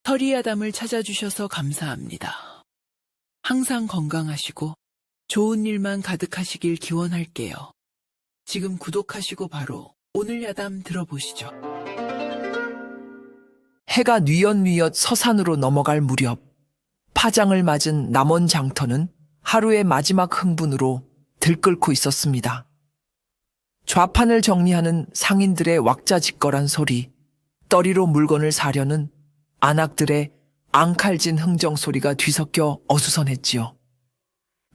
서리아담을 찾아주셔서 감사합니다. 항상 건강하시고 좋은 일만 가득하시길 기원할게요. 지금 구독하시고 바로 오늘 야담 들어보시죠. 해가 뉘엿뉘엿 서산으로 넘어갈 무렵 파장을 맞은 남원 장터는 하루의 마지막 흥분으로 들끓고 있었습니다. 좌판을 정리하는 상인들의 왁자지껄한 소리, 떠리로 물건을 사려는 안악들의 앙칼진 흥정 소리가 뒤섞여 어수선했지요.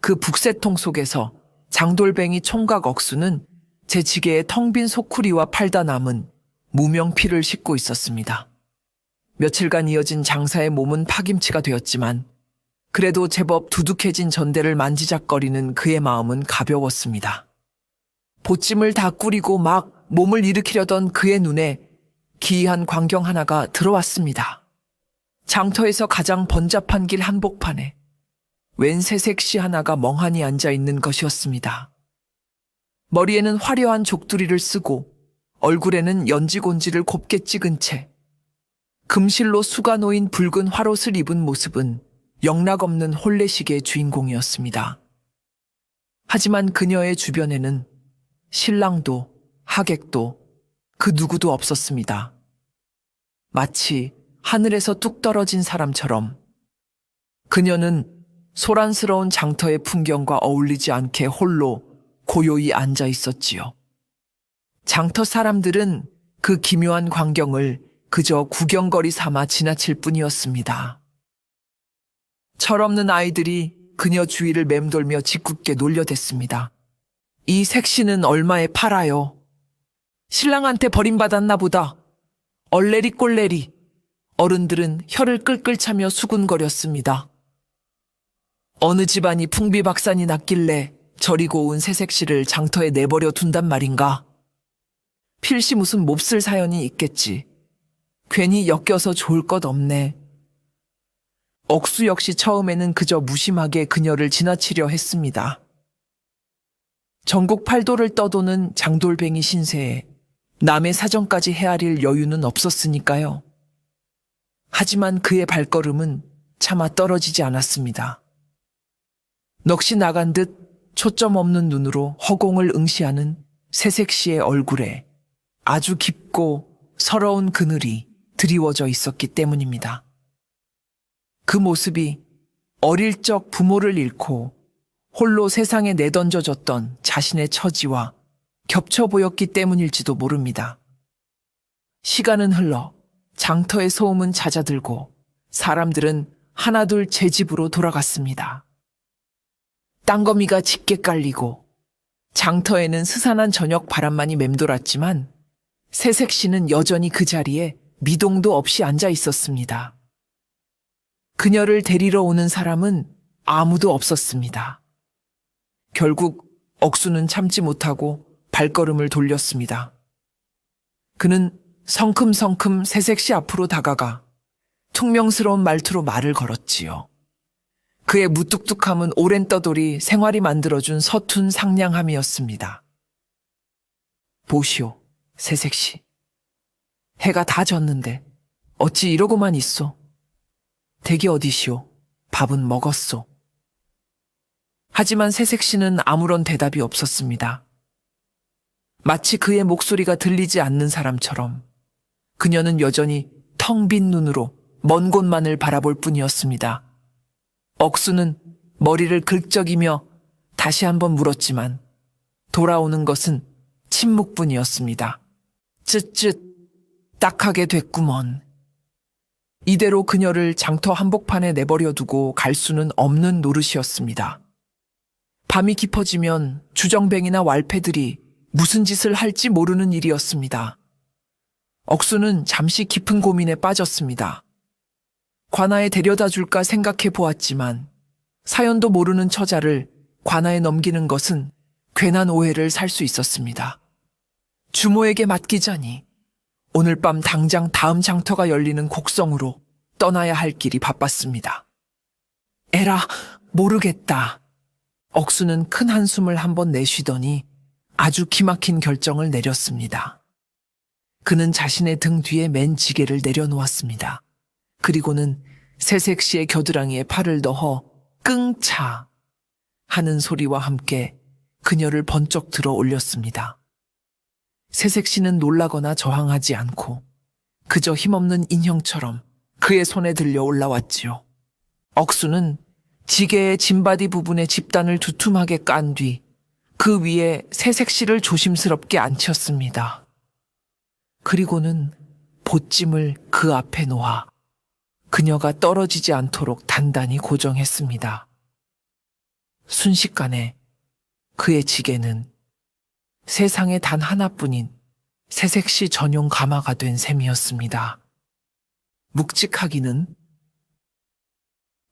그 북새통 속에서 장돌뱅이 총각 억수는 재치게에 텅 빈 소쿠리와 팔다 남은 무명피를 싣고 있었습니다. 며칠간 이어진 장사의 몸은 파김치가 되었지만 그래도 제법 두둑해진 전대를 만지작거리는 그의 마음은 가벼웠습니다. 보찜을 다 꾸리고 막 몸을 일으키려던 그의 눈에 기이한 광경 하나가 들어왔습니다. 장터에서 가장 번잡한 길 한복판에 웬 새색시 하나가 멍하니 앉아있는 것이었습니다. 머리에는 화려한 족두리를 쓰고 얼굴에는 연지곤지를 곱게 찍은 채 금실로 수가 놓인 붉은 화롯을 입은 모습은 영락없는 혼례식의 주인공이었습니다. 하지만 그녀의 주변에는 신랑도 하객도 그 누구도 없었습니다. 마치 하늘에서 뚝 떨어진 사람처럼 그녀는 소란스러운 장터의 풍경과 어울리지 않게 홀로 고요히 앉아 있었지요. 장터 사람들은 그 기묘한 광경을 그저 구경거리 삼아 지나칠 뿐이었습니다. 철없는 아이들이 그녀 주위를 맴돌며 짓궂게 놀려댔습니다. 이 색시는 얼마에 팔아요? 신랑한테 버림받았나 보다. 얼레리 꼴레리. 어른들은 혀를 끌끌 차며 수군거렸습니다. 어느 집안이 풍비박산이 났길래 저리고 온 새색시를 장터에 내버려 둔단 말인가? 필시 무슨 몹쓸 사연이 있겠지. 괜히 엮여서 좋을 것 없네. 억수 역시 처음에는 그저 무심하게 그녀를 지나치려 했습니다. 전국 팔도를 떠도는 장돌뱅이 신세에 남의 사정까지 헤아릴 여유는 없었으니까요. 하지만 그의 발걸음은 차마 떨어지지 않았습니다. 넋이 나간 듯 초점 없는 눈으로 허공을 응시하는 새색시의 얼굴에 아주 깊고 서러운 그늘이 드리워져 있었기 때문입니다. 그 모습이 어릴 적 부모를 잃고 홀로 세상에 내던져졌던 자신의 처지와 겹쳐 보였기 때문일지도 모릅니다. 시간은 흘러 장터의 소음은 잦아들고 사람들은 하나둘 제 집으로 돌아갔습니다. 땅거미가 짙게 깔리고 장터에는 스산한 저녁 바람만이 맴돌았지만 새색시는 여전히 그 자리에 미동도 없이 앉아 있었습니다. 그녀를 데리러 오는 사람은 아무도 없었습니다. 결국 억수는 참지 못하고 발걸음을 돌렸습니다. 그는 성큼성큼 새색시 앞으로 다가가 퉁명스러운 말투로 말을 걸었지요. 그의 무뚝뚝함은 오랜 떠돌이 생활이 만들어준 서툰 상냥함이었습니다. 보시오, 새색시. 해가 다 졌는데 어찌 이러고만 있소? 댁이 어디시오? 밥은 먹었소? 하지만 새색시는 아무런 대답이 없었습니다. 마치 그의 목소리가 들리지 않는 사람처럼 그녀는 여전히 텅 빈 눈으로 먼 곳만을 바라볼 뿐이었습니다. 억수는 머리를 긁적이며 다시 한번 물었지만 돌아오는 것은 침묵뿐이었습니다. 쯧쯧 딱하게 됐구먼. 이대로 그녀를 장터 한복판에 내버려 두고 갈 수는 없는 노릇이었습니다. 밤이 깊어지면 주정뱅이나 왈패들이 무슨 짓을 할지 모르는 일이었습니다. 억수는 잠시 깊은 고민에 빠졌습니다. 관아에 데려다 줄까 생각해 보았지만 사연도 모르는 처자를 관아에 넘기는 것은 괜한 오해를 살 수 있었습니다. 주모에게 맡기자니 오늘 밤 당장 다음 장터가 열리는 곡성으로 떠나야 할 길이 바빴습니다. 에라, 모르겠다. 억수는 큰 한숨을 한번 내쉬더니 아주 기막힌 결정을 내렸습니다. 그는 자신의 등 뒤에 맨 지게를 내려놓았습니다. 그리고는 새색 씨의 겨드랑이에 팔을 넣어 끙차 하는 소리와 함께 그녀를 번쩍 들어 올렸습니다. 새색 씨는 놀라거나 저항하지 않고 그저 힘없는 인형처럼 그의 손에 들려 올라왔지요. 억수는 지게의 짐바디 부분에 집단을 두툼하게 깐 뒤 그 위에 새색 씨를 조심스럽게 앉혔습니다. 그리고는 보찜을 그 앞에 놓아 그녀가 떨어지지 않도록 단단히 고정했습니다. 순식간에 그의 지게는 세상에 단 하나뿐인 새색 씨 전용 가마가 된 셈이었습니다. 묵직하기는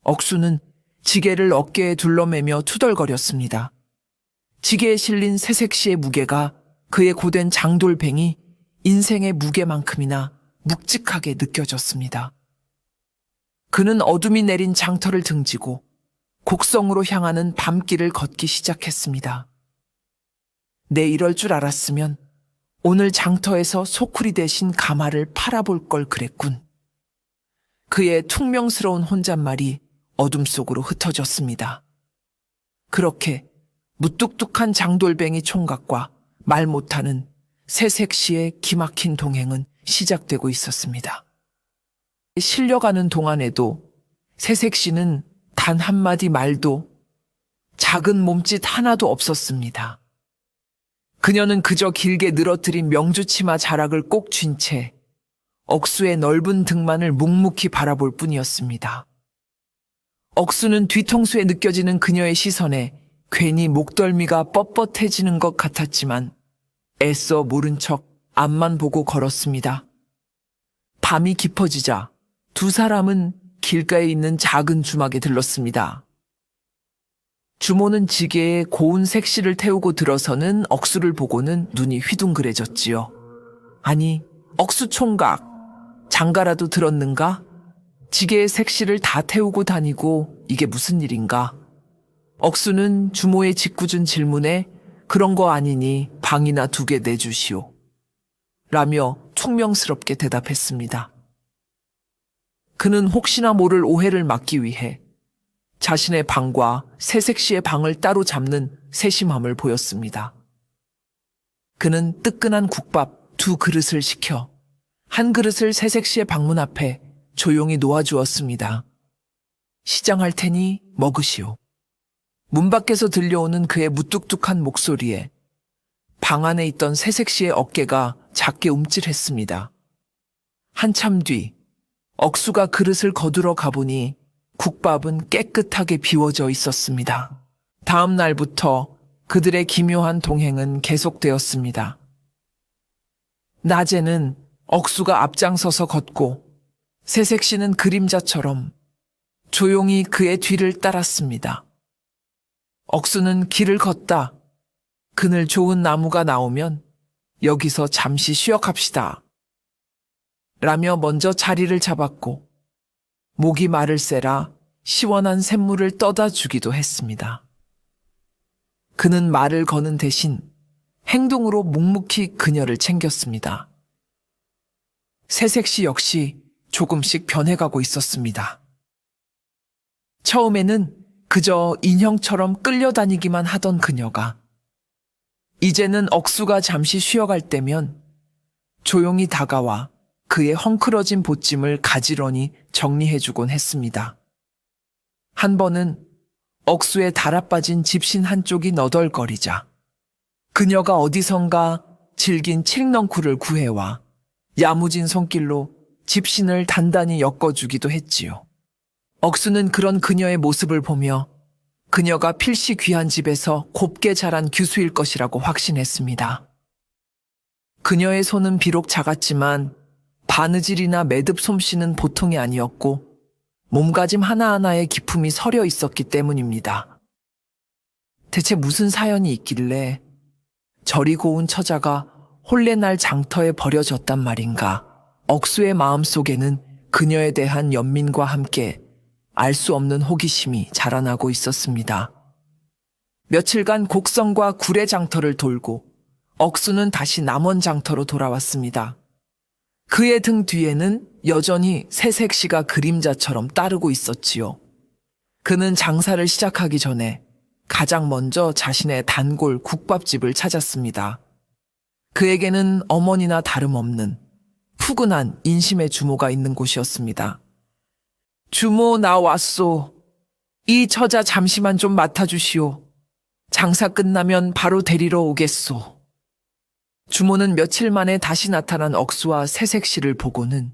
억수는 지게를 어깨에 둘러매며 투덜거렸습니다. 지게에 실린 새색 씨의 무게가 그의 고된 장돌뱅이 인생의 무게만큼이나 묵직하게 느껴졌습니다. 그는 어둠이 내린 장터를 등지고 곡성으로 향하는 밤길을 걷기 시작했습니다. 내 이럴 줄 알았으면 오늘 장터에서 소쿠리 대신 가마를 팔아볼 걸 그랬군. 그의 퉁명스러운 혼잣말이 어둠 속으로 흩어졌습니다. 그렇게 무뚝뚝한 장돌뱅이 총각과 말 못하는 새색 씨의 기막힌 동행은 시작되고 있었습니다. 실려가는 동안에도 새색 씨는 단 한마디 말도 작은 몸짓 하나도 없었습니다. 그녀는 그저 길게 늘어뜨린 명주치마 자락을 꼭 쥔 채 억수의 넓은 등만을 묵묵히 바라볼 뿐이었습니다. 억수는 뒤통수에 느껴지는 그녀의 시선에 괜히 목덜미가 뻣뻣해지는 것 같았지만 애써 모른 척 앞만 보고 걸었습니다. 밤이 깊어지자 두 사람은 길가에 있는 작은 주막에 들렀습니다. 주모는 지게에 고운 색시를 태우고 들어서는 억수를 보고는 눈이 휘둥그레졌지요. 아니, 억수 총각, 장가라도 들었는가? 지게에 색시를 다 태우고 다니고 이게 무슨 일인가? 억수는 주모의 짓궂은 질문에 그런 거 아니니 방이나 2개 내주시오. 라며 퉁명스럽게 대답했습니다. 그는 혹시나 모를 오해를 막기 위해 자신의 방과 새색 씨의 방을 따로 잡는 세심함을 보였습니다. 그는 뜨끈한 국밥 2그릇을 시켜 한 그릇을 새색 씨의 방문 앞에 조용히 놓아주었습니다. 시장할 테니 먹으시오. 문 밖에서 들려오는 그의 무뚝뚝한 목소리에 방 안에 있던 새색 씨의 어깨가 작게 움찔했습니다. 한참 뒤 억수가 그릇을 거두러 가보니 국밥은 깨끗하게 비워져 있었습니다. 다음 날부터 그들의 기묘한 동행은 계속되었습니다. 낮에는 억수가 앞장서서 걷고 새색 씨는 그림자처럼 조용히 그의 뒤를 따랐습니다. 억수는 길을 걷다 그늘 좋은 나무가 나오면 여기서 잠시 쉬어갑시다. 라며 먼저 자리를 잡았고 목이 마를 새라 시원한 샘물을 떠다 주기도 했습니다. 그는 말을 거는 대신 행동으로 묵묵히 그녀를 챙겼습니다. 새색 씨 역시 조금씩 변해가고 있었습니다. 처음에는 그저 인형처럼 끌려다니기만 하던 그녀가 이제는 억수가 잠시 쉬어갈 때면 조용히 다가와 그의 헝클어진 보찜을 가지런히 정리해주곤 했습니다. 한 번은 억수에 달아빠진 집신 한쪽이 너덜거리자 그녀가 어디선가 질긴 칡넝쿨을 구해와 야무진 손길로 집신을 단단히 엮어주기도 했지요. 억수는 그런 그녀의 모습을 보며 그녀가 필시 귀한 집에서 곱게 자란 규수일 것이라고 확신했습니다. 그녀의 손은 비록 작았지만 바느질이나 매듭 솜씨는 보통이 아니었고 몸가짐 하나하나에 기품이 서려 있었기 때문입니다. 대체 무슨 사연이 있길래 저리 고운 처자가 홀레날 장터에 버려졌단 말인가. 억수의 마음속에는 그녀에 대한 연민과 함께 알 수 없는 호기심이 자라나고 있었습니다. 며칠간 곡성과 구례 장터를 돌고 억수는 다시 남원 장터로 돌아왔습니다. 그의 등 뒤에는 여전히 새색시가 그림자처럼 따르고 있었지요. 그는 장사를 시작하기 전에 가장 먼저 자신의 단골 국밥집을 찾았습니다. 그에게는 어머니나 다름없는 푸근한 인심의 주모가 있는 곳이었습니다. 주모, 나 왔소. 이 처자 잠시만 좀 맡아주시오. 장사 끝나면 바로 데리러 오겠소. 주모는 며칠 만에 다시 나타난 억수와 새색시를 보고는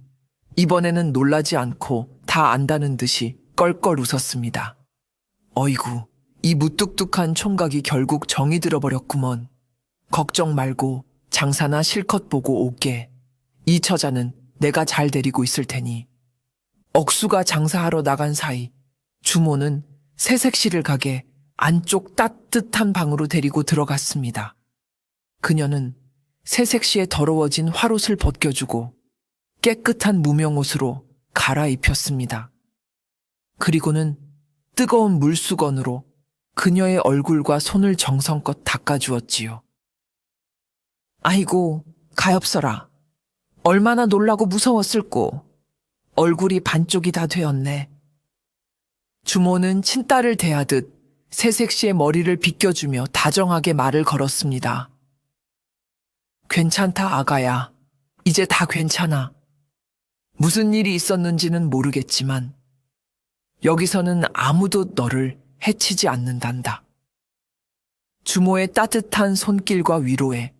이번에는 놀라지 않고 다 안다는 듯이 껄껄 웃었습니다. 어이구, 이 무뚝뚝한 총각이 결국 정이 들어버렸구먼. 걱정 말고 장사나 실컷 보고 올게. 이 처자는 내가 잘 데리고 있을 테니. 억수가 장사하러 나간 사이 주모는 새색시를 가게 안쪽 따뜻한 방으로 데리고 들어갔습니다. 그녀는 새색시에 더러워진 화롯을 벗겨주고 깨끗한 무명옷으로 갈아입혔습니다. 그리고는 뜨거운 물수건으로 그녀의 얼굴과 손을 정성껏 닦아주었지요. 아이고, 가엾어라. 얼마나 놀라고 무서웠을꼬. 얼굴이 반쪽이 다 되었네. 주모는 친딸을 대하듯 새색시의 머리를 빗겨주며 다정하게 말을 걸었습니다. 괜찮다, 아가야. 이제 다 괜찮아. 무슨 일이 있었는지는 모르겠지만 여기서는 아무도 너를 해치지 않는단다. 주모의 따뜻한 손길과 위로에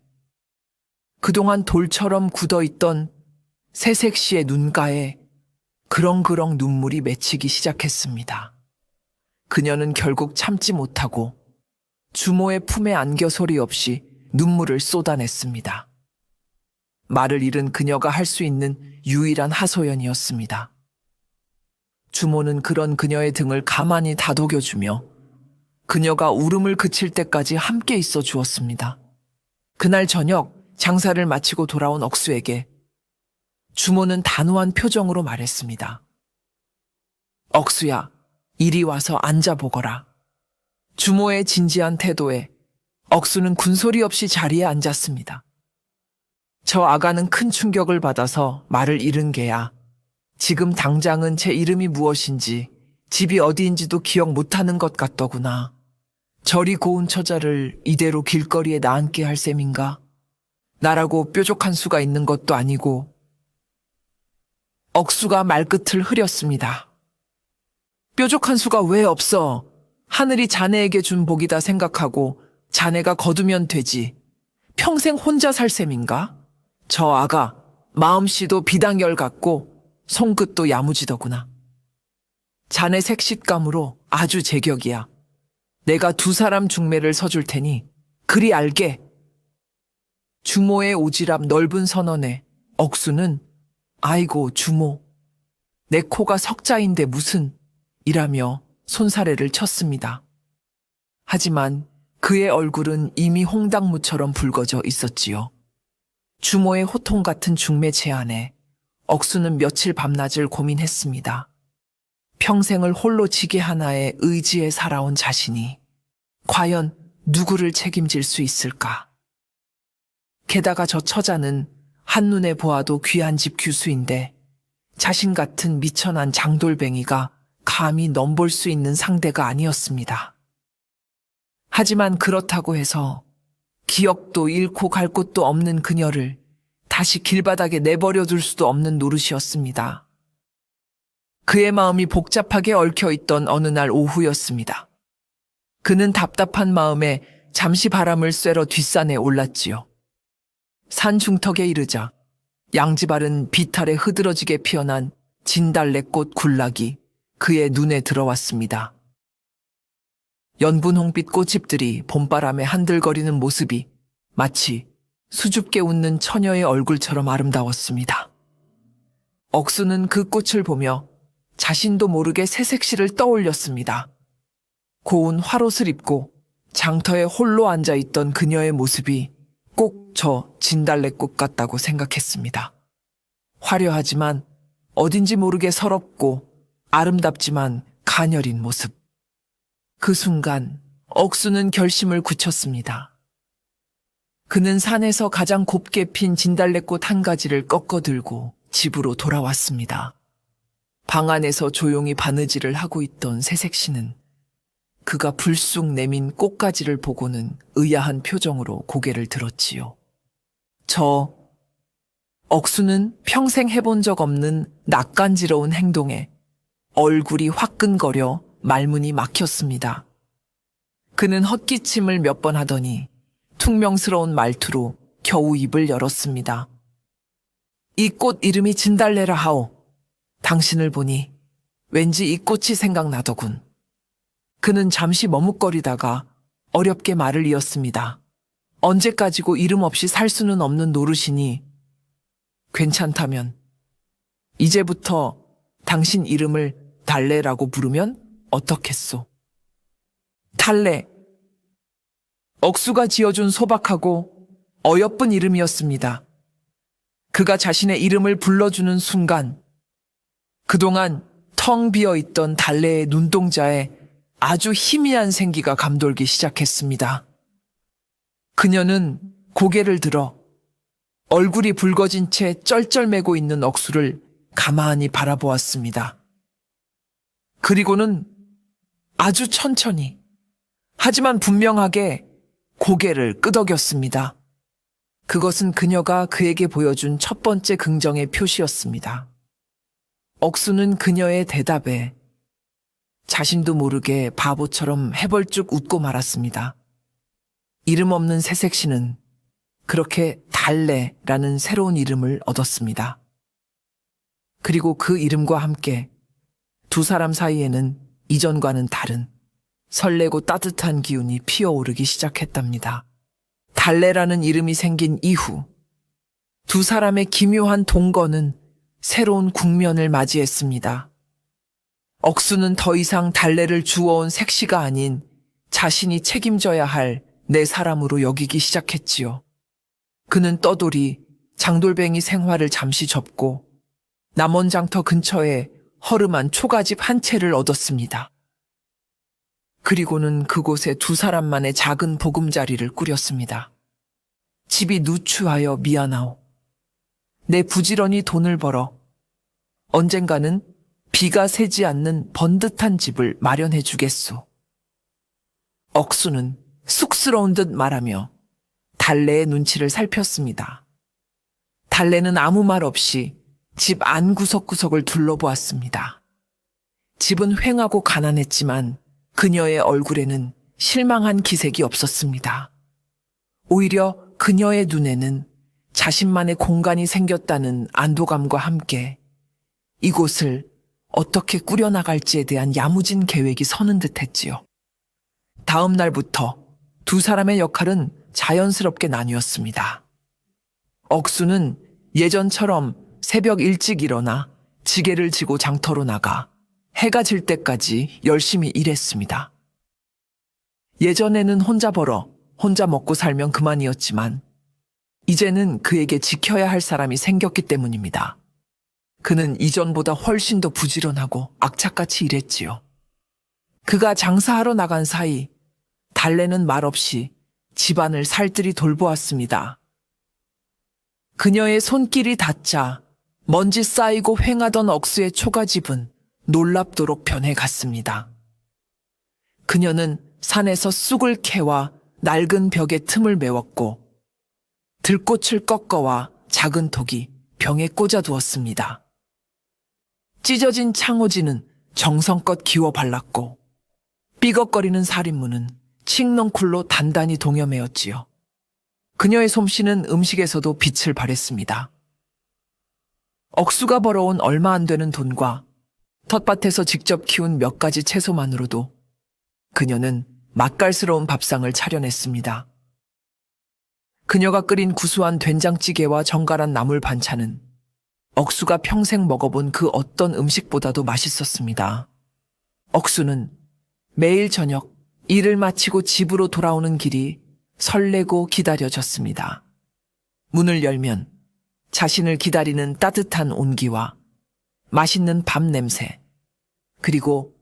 그동안 돌처럼 굳어있던 새색시의 눈가에 그렁그렁 눈물이 맺히기 시작했습니다. 그녀는 결국 참지 못하고 주모의 품에 안겨 소리 없이 눈물을 쏟아냈습니다. 말을 잃은 그녀가 할 수 있는 유일한 하소연이었습니다. 주모는 그런 그녀의 등을 가만히 다독여주며 그녀가 울음을 그칠 때까지 함께 있어 주었습니다. 그날 저녁 장사를 마치고 돌아온 억수에게 주모는 단호한 표정으로 말했습니다. 억수야, 이리 와서 앉아보거라. 주모의 진지한 태도에 억수는 군소리 없이 자리에 앉았습니다. 저 아가는 큰 충격을 받아서 말을 잃은 게야. 지금 당장은 제 이름이 무엇인지 집이 어디인지도 기억 못하는 것 같더구나. 저리 고운 처자를 이대로 길거리에 나앉게 할 셈인가? 나라고 뾰족한 수가 있는 것도 아니고. 억수가 말끝을 흐렸습니다. 뾰족한 수가 왜 없어? 하늘이 자네에게 준 복이다 생각하고 자네가 거두면 되지. 평생 혼자 살 셈인가? 저 아가 마음씨도 비당열 같고 손끝도 야무지더구나. 자네 색싯감으로 아주 제격이야. 내가 두 사람 중매를 서줄 테니 그리 알게. 주모의 오지랖 넓은 선언에 억수는 아이고 주모, 내 코가 석자인데 무슨 이라며 손사래를 쳤습니다. 하지만 그의 얼굴은 이미 홍당무처럼 붉어져 있었지요. 주모의 호통 같은 중매 제안에 억수는 며칠 밤낮을 고민했습니다. 평생을 홀로 지게 하나의 의지에 살아온 자신이 과연 누구를 책임질 수 있을까? 게다가 저 처자는 한눈에 보아도 귀한 집 규수인데 자신 같은 미천한 장돌뱅이가 감히 넘볼 수 있는 상대가 아니었습니다. 하지만 그렇다고 해서 기억도 잃고 갈 곳도 없는 그녀를 다시 길바닥에 내버려 둘 수도 없는 노릇이었습니다. 그의 마음이 복잡하게 얽혀있던 어느 날 오후였습니다. 그는 답답한 마음에 잠시 바람을 쐬러 뒷산에 올랐지요. 산 중턱에 이르자 양지바른 비탈에 흐드러지게 피어난 진달래꽃 군락이 그의 눈에 들어왔습니다. 연분 홍빛 꽃잎들이 봄바람에 한들거리는 모습이 마치 수줍게 웃는 처녀의 얼굴처럼 아름다웠습니다. 억수는 그 꽃을 보며 자신도 모르게 새색시를 떠올렸습니다. 고운 화롯을 입고 장터에 홀로 앉아있던 그녀의 모습이 꼭 저 진달래꽃 같다고 생각했습니다. 화려하지만 어딘지 모르게 서럽고 아름답지만 가녀린 모습. 그 순간 억수는 결심을 굳혔습니다. 그는 산에서 가장 곱게 핀 진달래꽃 한 가지를 꺾어 들고 집으로 돌아왔습니다. 방 안에서 조용히 바느질을 하고 있던 새색 씨는 그가 불쑥 내민 꽃가지를 보고는 의아한 표정으로 고개를 들었지요. 억수는 평생 해본 적 없는 낯간지러운 행동에 얼굴이 화끈거려 말문이 막혔습니다. 그는 헛기침을 몇 번 하더니 퉁명스러운 말투로 겨우 입을 열었습니다. 이 꽃 이름이 진달래라 하오. 당신을 보니 왠지 이 꽃이 생각나더군. 그는 잠시 머뭇거리다가 어렵게 말을 이었습니다. 언제까지고 이름 없이 살 수는 없는 노릇이니 괜찮다면 이제부터 당신 이름을 달래라고 부르면 어떻겠소? 달래. 억수가 지어준 소박하고 어여쁜 이름이었습니다. 그가 자신의 이름을 불러주는 순간 그동안 텅 비어있던 달래의 눈동자에 아주 희미한 생기가 감돌기 시작했습니다. 그녀는 고개를 들어 얼굴이 붉어진 채 쩔쩔매고 있는 억수를 가만히 바라보았습니다. 그리고는 아주 천천히 하지만 분명하게 고개를 끄덕였습니다. 그것은 그녀가 그에게 보여준 첫 번째 긍정의 표시였습니다. 억수는 그녀의 대답에 자신도 모르게 바보처럼 해벌쭉 웃고 말았습니다. 이름 없는 새색 씨는 그렇게 달래라는 새로운 이름을 얻었습니다. 그리고 그 이름과 함께 두 사람 사이에는 이전과는 다른 설레고 따뜻한 기운이 피어오르기 시작했답니다. 달래라는 이름이 생긴 이후 두 사람의 기묘한 동거는 새로운 국면을 맞이했습니다. 억수는 더 이상 달래를 주워온 색시가 아닌 자신이 책임져야 할 내 사람으로 여기기 시작했지요. 그는 떠돌이 장돌뱅이 생활을 잠시 접고 남원장터 근처에 허름한 초가집 한 채를 얻었습니다. 그리고는 그곳에 두 사람만의 작은 보금자리를 꾸렸습니다. 집이 누추하여 미안하오. 내 부지런히 돈을 벌어 언젠가는 비가 새지 않는 번듯한 집을 마련해 주겠소. 억수는 쑥스러운 듯 말하며 달래의 눈치를 살폈습니다. 달래는 아무 말 없이 집 안 구석구석을 둘러보았습니다. 집은 휑하고 가난했지만 그녀의 얼굴에는 실망한 기색이 없었습니다. 오히려 그녀의 눈에는 자신만의 공간이 생겼다는 안도감과 함께 이곳을 어떻게 꾸려나갈지에 대한 야무진 계획이 서는 듯했지요. 다음 날부터 두 사람의 역할은 자연스럽게 나뉘었습니다. 억수는 예전처럼 새벽 일찍 일어나 지게를 지고 장터로 나가 해가 질 때까지 열심히 일했습니다. 예전에는 혼자 벌어 혼자 먹고 살면 그만이었지만 이제는 그에게 지켜야 할 사람이 생겼기 때문입니다. 그는 이전보다 훨씬 더 부지런하고 악착같이 일했지요. 그가 장사하러 나간 사이 달래는 말없이 집안을 살뜰히 돌보았습니다. 그녀의 손길이 닿자 먼지 쌓이고 휑하던 억수의 초가집은 놀랍도록 변해갔습니다. 그녀는 산에서 쑥을 캐와 낡은 벽에 틈을 메웠고 들꽃을 꺾어와 작은 톡이 병에 꽂아두었습니다. 찢어진 창호지는 정성껏 기워 발랐고 삐걱거리는 살인무는 칡넝쿨로 단단히 동여매었지요. 그녀의 솜씨는 음식에서도 빛을 발했습니다. 억수가 벌어온 얼마 안 되는 돈과 텃밭에서 직접 키운 몇 가지 채소만으로도 그녀는 맛깔스러운 밥상을 차려냈습니다. 그녀가 끓인 구수한 된장찌개와 정갈한 나물 반찬은 억수가 평생 먹어본 그 어떤 음식보다도 맛있었습니다. 억수는 매일 저녁 일을 마치고 집으로 돌아오는 길이 설레고 기다려졌습니다. 문을 열면 자신을 기다리는 따뜻한 온기와 맛있는 밥 냄새, 그리고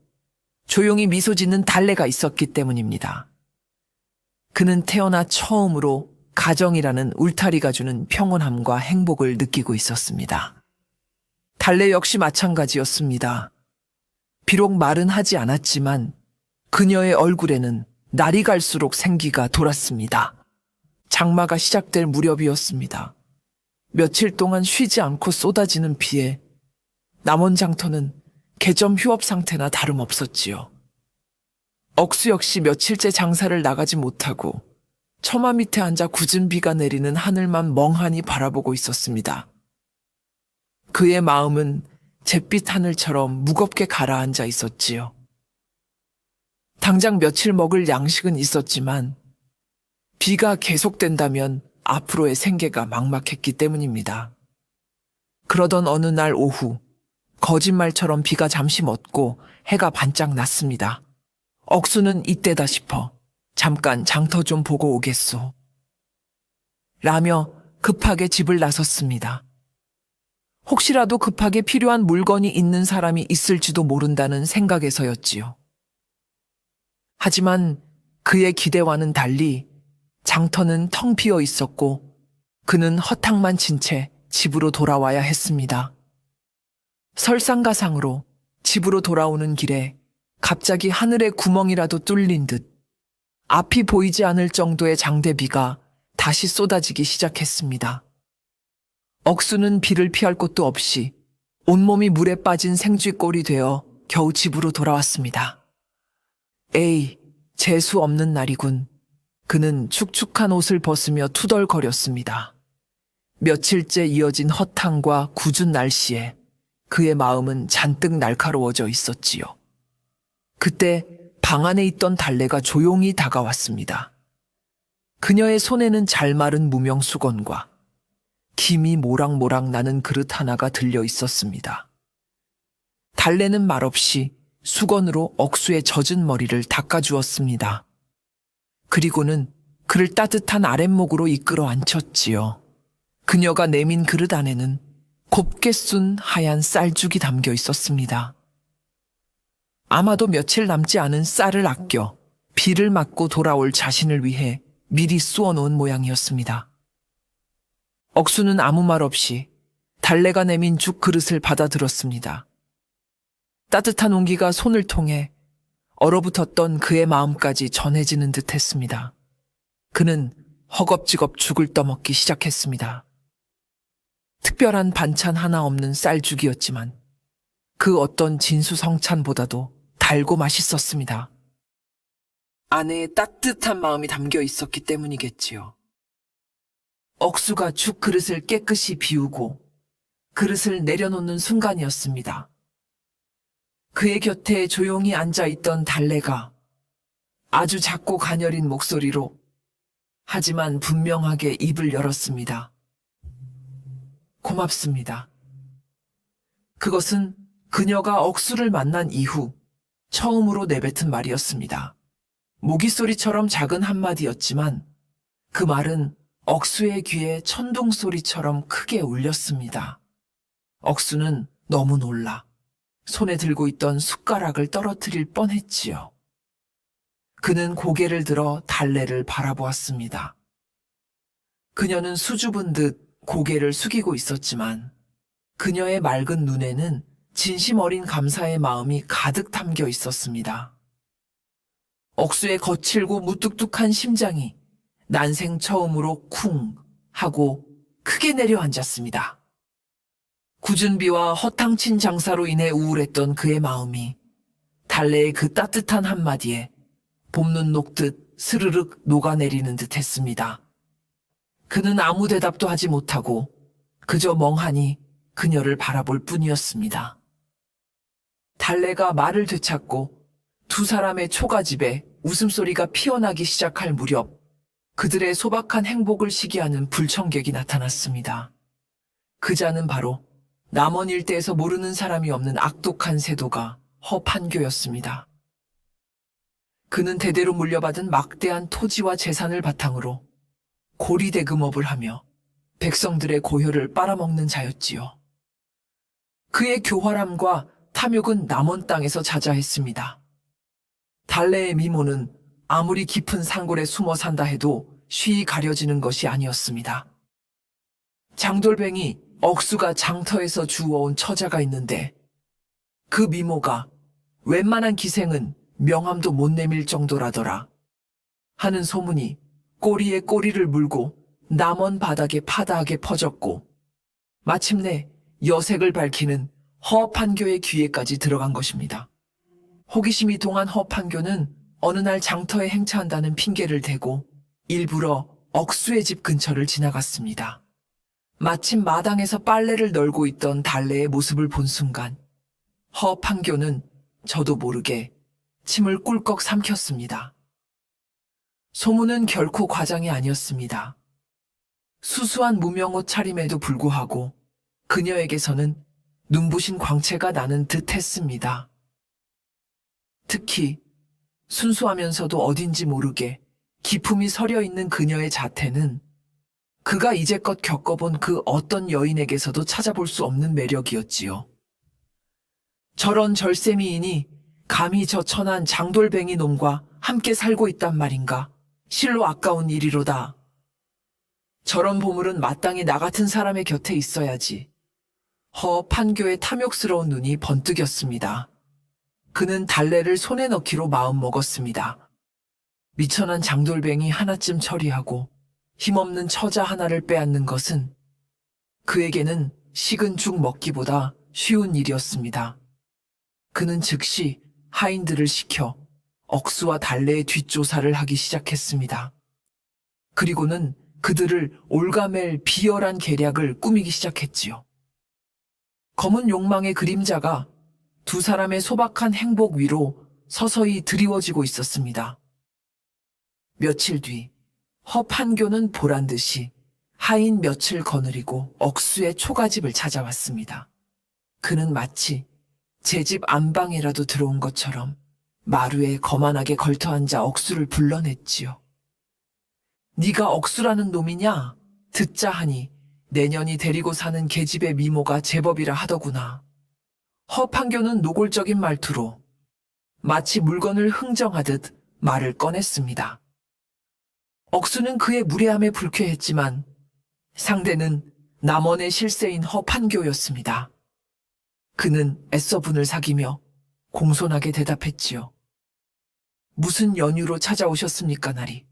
조용히 미소 짓는 달래가 있었기 때문입니다. 그는 태어나 처음으로 가정이라는 울타리가 주는 평온함과 행복을 느끼고 있었습니다. 달래 역시 마찬가지였습니다. 비록 말은 하지 않았지만 그녀의 얼굴에는 날이 갈수록 생기가 돌았습니다. 장마가 시작될 무렵이었습니다. 며칠 동안 쉬지 않고 쏟아지는 비에 남원 장터는 개점 휴업 상태나 다름없었지요. 억수 역시 며칠째 장사를 나가지 못하고 처마 밑에 앉아 굳은 비가 내리는 하늘만 멍하니 바라보고 있었습니다. 그의 마음은 잿빛 하늘처럼 무겁게 가라앉아 있었지요. 당장 며칠 먹을 양식은 있었지만 비가 계속된다면 앞으로의 생계가 막막했기 때문입니다. 그러던 어느 날 오후, 거짓말처럼 비가 잠시 멎고 해가 반짝 났습니다. 억수는 이때다 싶어 잠깐 장터 좀 보고 오겠소. 라며 급하게 집을 나섰습니다. 혹시라도 급하게 필요한 물건이 있는 사람이 있을지도 모른다는 생각에서였지요. 하지만 그의 기대와는 달리 장터는 텅 비어 있었고 그는 허탕만 친 채 집으로 돌아와야 했습니다. 설상가상으로 집으로 돌아오는 길에 갑자기 하늘에 구멍이라도 뚫린 듯 앞이 보이지 않을 정도의 장대비가 다시 쏟아지기 시작했습니다. 억수는 비를 피할 곳도 없이 온몸이 물에 빠진 생쥐꼴이 되어 겨우 집으로 돌아왔습니다. 에이, 재수 없는 날이군. 그는 축축한 옷을 벗으며 투덜거렸습니다. 며칠째 이어진 허탕과 궂은 날씨에 그의 마음은 잔뜩 날카로워져 있었지요. 그때 방 안에 있던 달래가 조용히 다가왔습니다. 그녀의 손에는 잘 마른 무명 수건과 김이 모락모락 나는 그릇 하나가 들려 있었습니다. 달래는 말없이 수건으로 억수의 젖은 머리를 닦아주었습니다. 그리고는 그를 따뜻한 아랫목으로 이끌어 앉혔지요. 그녀가 내민 그릇 안에는 곱게 쏜 하얀 쌀죽이 담겨 있었습니다. 아마도 며칠 남지 않은 쌀을 아껴 비를 맞고 돌아올 자신을 위해 미리 쑤어놓은 모양이었습니다. 억수는 아무 말 없이 달래가 내민 죽 그릇을 받아들었습니다. 따뜻한 온기가 손을 통해 얼어붙었던 그의 마음까지 전해지는 듯 했습니다. 그는 허겁지겁 죽을 떠먹기 시작했습니다. 특별한 반찬 하나 없는 쌀죽이었지만 그 어떤 진수성찬보다도 달고 맛있었습니다. 안에 따뜻한 마음이 담겨 있었기 때문이겠지요. 억수가 죽 그릇을 깨끗이 비우고 그릇을 내려놓는 순간이었습니다. 그의 곁에 조용히 앉아있던 달래가 아주 작고 가녀린 목소리로 하지만 분명하게 입을 열었습니다. 고맙습니다. 그것은 그녀가 억수를 만난 이후 처음으로 내뱉은 말이었습니다. 모기소리처럼 작은 한마디였지만 그 말은 억수의 귀에 천둥소리처럼 크게 울렸습니다. 억수는 너무 놀라 손에 들고 있던 숟가락을 떨어뜨릴 뻔했지요. 그는 고개를 들어 달래를 바라보았습니다. 그녀는 수줍은 듯 고개를 숙이고 있었지만 그녀의 맑은 눈에는 진심 어린 감사의 마음이 가득 담겨 있었습니다. 억수의 거칠고 무뚝뚝한 심장이 난생 처음으로 쿵 하고 크게 내려앉았습니다. 굳은 비와 허탕친 장사로 인해 우울했던 그의 마음이 달래의 그 따뜻한 한마디에 봄눈 녹듯 스르륵 녹아내리는 듯 했습니다. 그는 아무 대답도 하지 못하고 그저 멍하니 그녀를 바라볼 뿐이었습니다. 달래가 말을 되찾고 두 사람의 초가집에 웃음소리가 피어나기 시작할 무렵 그들의 소박한 행복을 시기하는 불청객이 나타났습니다. 그자는 바로 남원 일대에서 모르는 사람이 없는 악독한 세도가 허판교였습니다. 그는 대대로 물려받은 막대한 토지와 재산을 바탕으로 고리대금업을 하며 백성들의 고혈을 빨아먹는 자였지요. 그의 교활함과 탐욕은 남원 땅에서 자자했습니다. 달래의 미모는 아무리 깊은 산골에 숨어 산다 해도 쉬이 가려지는 것이 아니었습니다. 장돌뱅이 억수가 장터에서 주워온 처자가 있는데 그 미모가 웬만한 기생은 명함도 못 내밀 정도라더라 하는 소문이 꼬리에 꼬리를 물고 남원 바닥에 파다하게 퍼졌고 마침내 여색을 밝히는 허판교의 귀에까지 들어간 것입니다. 호기심이 동한 허판교는 어느 날 장터에 행차한다는 핑계를 대고 일부러 억수의 집 근처를 지나갔습니다. 마침 마당에서 빨래를 널고 있던 달래의 모습을 본 순간 허판교는 저도 모르게 침을 꿀꺽 삼켰습니다. 소문은 결코 과장이 아니었습니다. 수수한 무명옷 차림에도 불구하고 그녀에게서는 눈부신 광채가 나는 듯 했습니다. 특히 순수하면서도 어딘지 모르게 기품이 서려 있는 그녀의 자태는 그가 이제껏 겪어본 그 어떤 여인에게서도 찾아볼 수 없는 매력이었지요. 저런 절세미인이 감히 저 천한 장돌뱅이 놈과 함께 살고 있단 말인가. 실로 아까운 일이로다. 저런 보물은 마땅히 나 같은 사람의 곁에 있어야지. 허판교의 탐욕스러운 눈이 번뜩였습니다. 그는 달래를 손에 넣기로 마음먹었습니다. 미천한 장돌뱅이 하나쯤 처리하고 힘없는 처자 하나를 빼앗는 것은 그에게는 식은 죽 먹기보다 쉬운 일이었습니다. 그는 즉시 하인들을 시켜 억수와 달래의 뒷조사를 하기 시작했습니다. 그리고는 그들을 올가맬 비열한 계략을 꾸미기 시작했지요. 검은 욕망의 그림자가 두 사람의 소박한 행복 위로 서서히 드리워지고 있었습니다. 며칠 뒤 허판교는 보란듯이 하인 몇을 거느리고 억수의 초가집을 찾아왔습니다. 그는 마치 제 집 안방이라도 들어온 것처럼 마루에 거만하게 걸터앉아 억수를 불러냈지요. 네가 억수라는 놈이냐? 듣자 하니 내년이 데리고 사는 계집의 미모가 제법이라 하더구나. 허판교는 노골적인 말투로 마치 물건을 흥정하듯 말을 꺼냈습니다. 억수는 그의 무례함에 불쾌했지만 상대는 남원의 실세인 허판교였습니다. 그는 애써 분을 사귀며 공손하게 대답했지요. 무슨 연유로 찾아오셨습니까, 나리?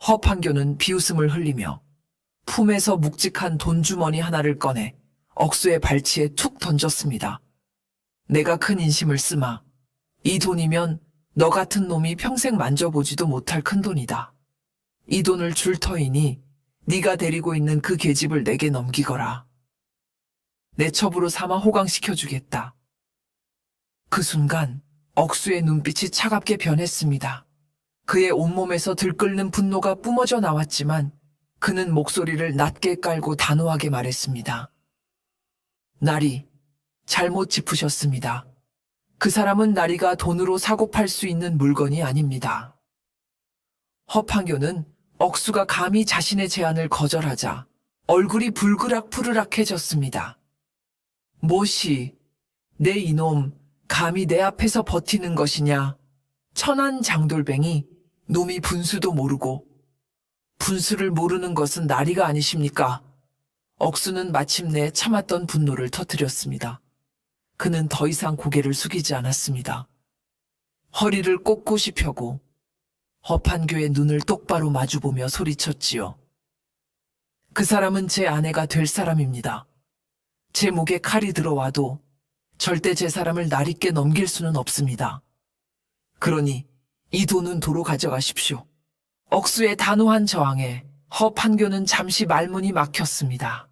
허판교는 비웃음을 흘리며 품에서 묵직한 돈주머니 하나를 꺼내 억수의 발치에 툭 던졌습니다. 내가 큰 인심을 쓰마. 이 돈이면 너 같은 놈이 평생 만져보지도 못할 큰 돈이다. 이 돈을 줄 터이니 네가 데리고 있는 그 계집을 내게 넘기거라. 내 첩으로 삼아 호강시켜주겠다. 그 순간 억수의 눈빛이 차갑게 변했습니다. 그의 온몸에서 들끓는 분노가 뿜어져 나왔지만 그는 목소리를 낮게 깔고 단호하게 말했습니다. 나리, 잘못 짚으셨습니다. 그 사람은 나리가 돈으로 사고 팔 수 있는 물건이 아닙니다. 허판교는 억수가 감히 자신의 제안을 거절하자 얼굴이 불그락푸르락해졌습니다. 뭐시, 내 이놈 감히 내 앞에서 버티는 것이냐. 천한 장돌뱅이 놈이 분수도 모르고 분수를 모르는 것은 나리가 아니십니까? 억수는 마침내 참았던 분노를 터뜨렸습니다. 그는 더 이상 고개를 숙이지 않았습니다. 허리를 꼿꼿이 펴고 허판교의 눈을 똑바로 마주보며 소리쳤지요. 그 사람은 제 아내가 될 사람입니다. 제 목에 칼이 들어와도 절대 제 사람을 나리께 넘길 수는 없습니다. 그러니 이 돈은 도로 가져가십시오. 억수의 단호한 저항에 허판교는 잠시 말문이 막혔습니다.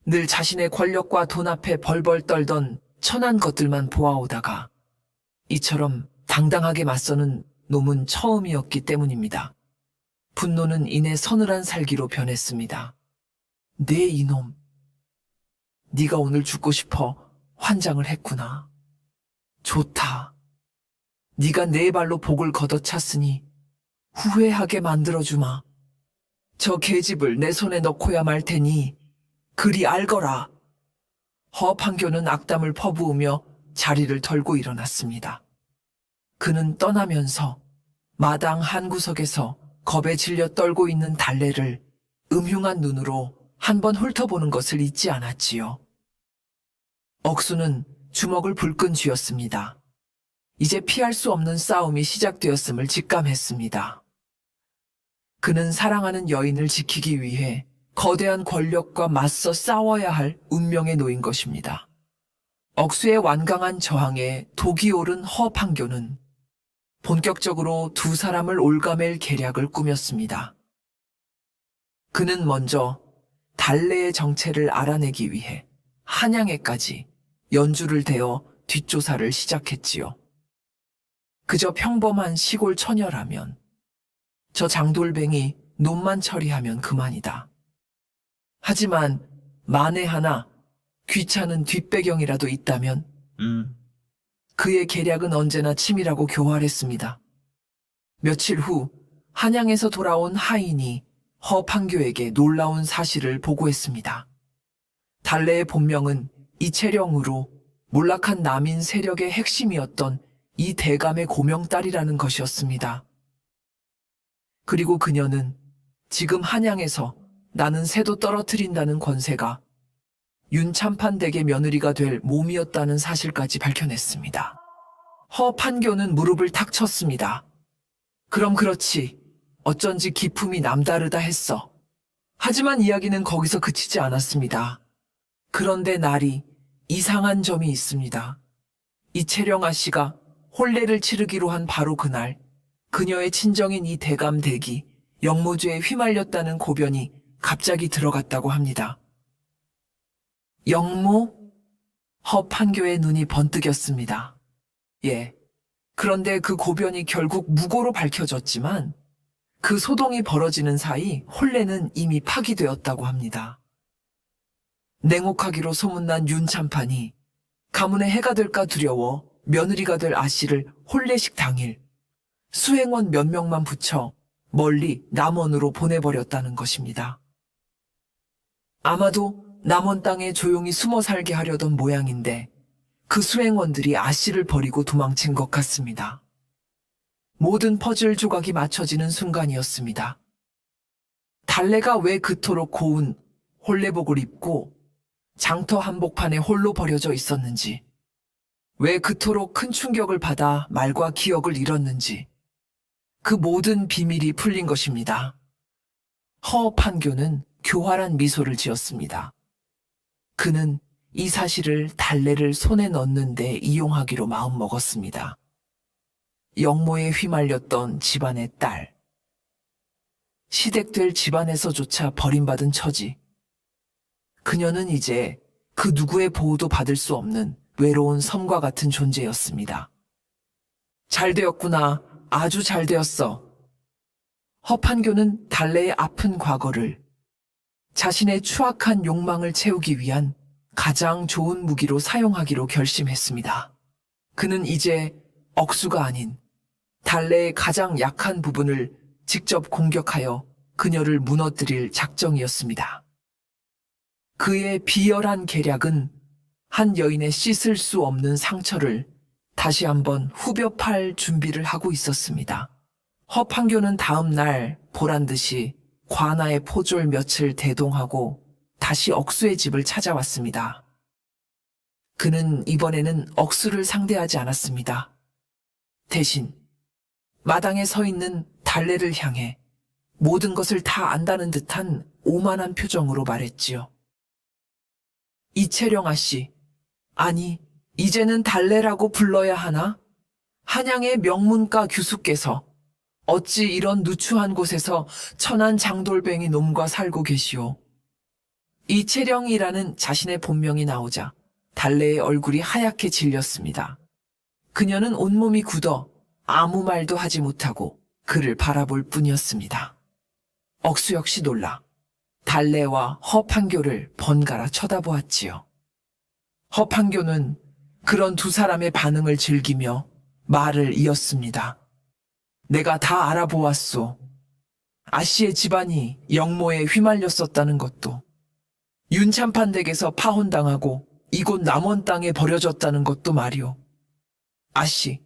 늘 자신의 권력과 돈 앞에 벌벌 떨던 천한 것들만 보아오다가 이처럼 당당하게 맞서는 놈은 처음이었기 때문입니다. 분노는 이내 서늘한 살기로 변했습니다. 네 이놈, 네가 오늘 죽고 싶어 환장을 했구나. 좋다. 네가 네 발로 복을 걷어찼으니 후회하게 만들어주마. 저 계집을 내 손에 넣고야 말 테니 그리 알거라. 허판교는 악담을 퍼부으며 자리를 털고 일어났습니다. 그는 떠나면서 마당 한 구석에서 겁에 질려 떨고 있는 달래를 음흉한 눈으로 한번 훑어보는 것을 잊지 않았지요. 억수는 주먹을 불끈 쥐었습니다. 이제 피할 수 없는 싸움이 시작되었음을 직감했습니다. 그는 사랑하는 여인을 지키기 위해 거대한 권력과 맞서 싸워야 할 운명에 놓인 것입니다. 억수의 완강한 저항에 독이 오른 허판교는 본격적으로 두 사람을 올가맬 계략을 꾸몄습니다. 그는 먼저 달래의 정체를 알아내기 위해 한양에까지 연주를 대어 뒷조사를 시작했지요. 그저 평범한 시골 처녀라면, 저 장돌뱅이 놈만 처리하면 그만이다. 하지만 만에 하나 귀찮은 뒷배경이라도 있다면 그의 계략은 언제나 치밀하고 교활했습니다. 며칠 후 한양에서 돌아온 하인이 허판교에게 놀라운 사실을 보고했습니다. 달래의 본명은 이채령으로 몰락한 남인 세력의 핵심이었던 이 대감의 고명딸이라는 것이었습니다. 그리고 그녀는 지금 한양에서 나는 새도 떨어뜨린다는 권세가 윤참판 댁의 며느리가 될 몸이었다는 사실까지 밝혀냈습니다. 허판교는 무릎을 탁 쳤습니다. 그럼 그렇지. 어쩐지 기품이 남다르다 했어. 하지만 이야기는 거기서 그치지 않았습니다. 그런데 날이 이상한 점이 있습니다. 이채령 아씨가 혼례를 치르기로 한 바로 그날, 그녀의 친정인 이 대감 댁이 영모죄에 휘말렸다는 고변이 갑자기 들어갔다고 합니다. 영모? 허판교의 눈이 번뜩였습니다. 예. 그런데 그 고변이 결국 무고로 밝혀졌지만 그 소동이 벌어지는 사이 혼례는 이미 파기되었다고 합니다. 냉혹하기로 소문난 윤참판이 가문의 해가 될까 두려워 며느리가 될 아씨를 혼례식 당일 수행원 몇 명만 붙여 멀리 남원으로 보내버렸다는 것입니다. 아마도 남원 땅에 조용히 숨어 살게 하려던 모양인데 그 수행원들이 아씨를 버리고 도망친 것 같습니다. 모든 퍼즐 조각이 맞춰지는 순간이었습니다. 달래가 왜 그토록 고운 혼례복을 입고 장터 한복판에 홀로 버려져 있었는지, 왜 그토록 큰 충격을 받아 말과 기억을 잃었는지, 그 모든 비밀이 풀린 것입니다. 허판교는 교활한 미소를 지었습니다. 그는 이 사실을 달래를 손에 넣는 데 이용하기로 마음먹었습니다. 영모에 휘말렸던 집안의 딸, 시댁될 집안에서조차 버림받은 처지, 그녀는 이제 그 누구의 보호도 받을 수 없는 외로운 섬과 같은 존재였습니다. 잘 되었구나. 아주 잘 되었어. 허판교는 달래의 아픈 과거를 자신의 추악한 욕망을 채우기 위한 가장 좋은 무기로 사용하기로 결심했습니다. 그는 이제 억수가 아닌 달래의 가장 약한 부분을 직접 공격하여 그녀를 무너뜨릴 작정이었습니다. 그의 비열한 계략은 한 여인의 씻을 수 없는 상처를 다시 한번 후벼팔 준비를 하고 있었습니다. 허판교는 다음 날 보란듯이 관아의 포졸 몇을 대동하고 다시 억수의 집을 찾아왔습니다. 그는 이번에는 억수를 상대하지 않았습니다. 대신 마당에 서 있는 달래를 향해 모든 것을 다 안다는 듯한 오만한 표정으로 말했지요. 이채령 아씨, 아니 이제는 달래라고 불러야 하나? 한양의 명문가 교수께서 어찌 이런 누추한 곳에서 천한 장돌뱅이 놈과 살고 계시오. 이채령이라는 자신의 본명이 나오자 달래의 얼굴이 하얗게 질렸습니다. 그녀는 온몸이 굳어 아무 말도 하지 못하고 그를 바라볼 뿐이었습니다. 억수 역시 놀라 달래와 허판교를 번갈아 쳐다보았지요. 허판교는 그런 두 사람의 반응을 즐기며 말을 이었습니다. 내가 다 알아보았소. 아씨의 집안이 영모에 휘말렸었다는 것도, 윤참판 댁에서 파혼당하고 이곳 남원 땅에 버려졌다는 것도 말이오. 아씨,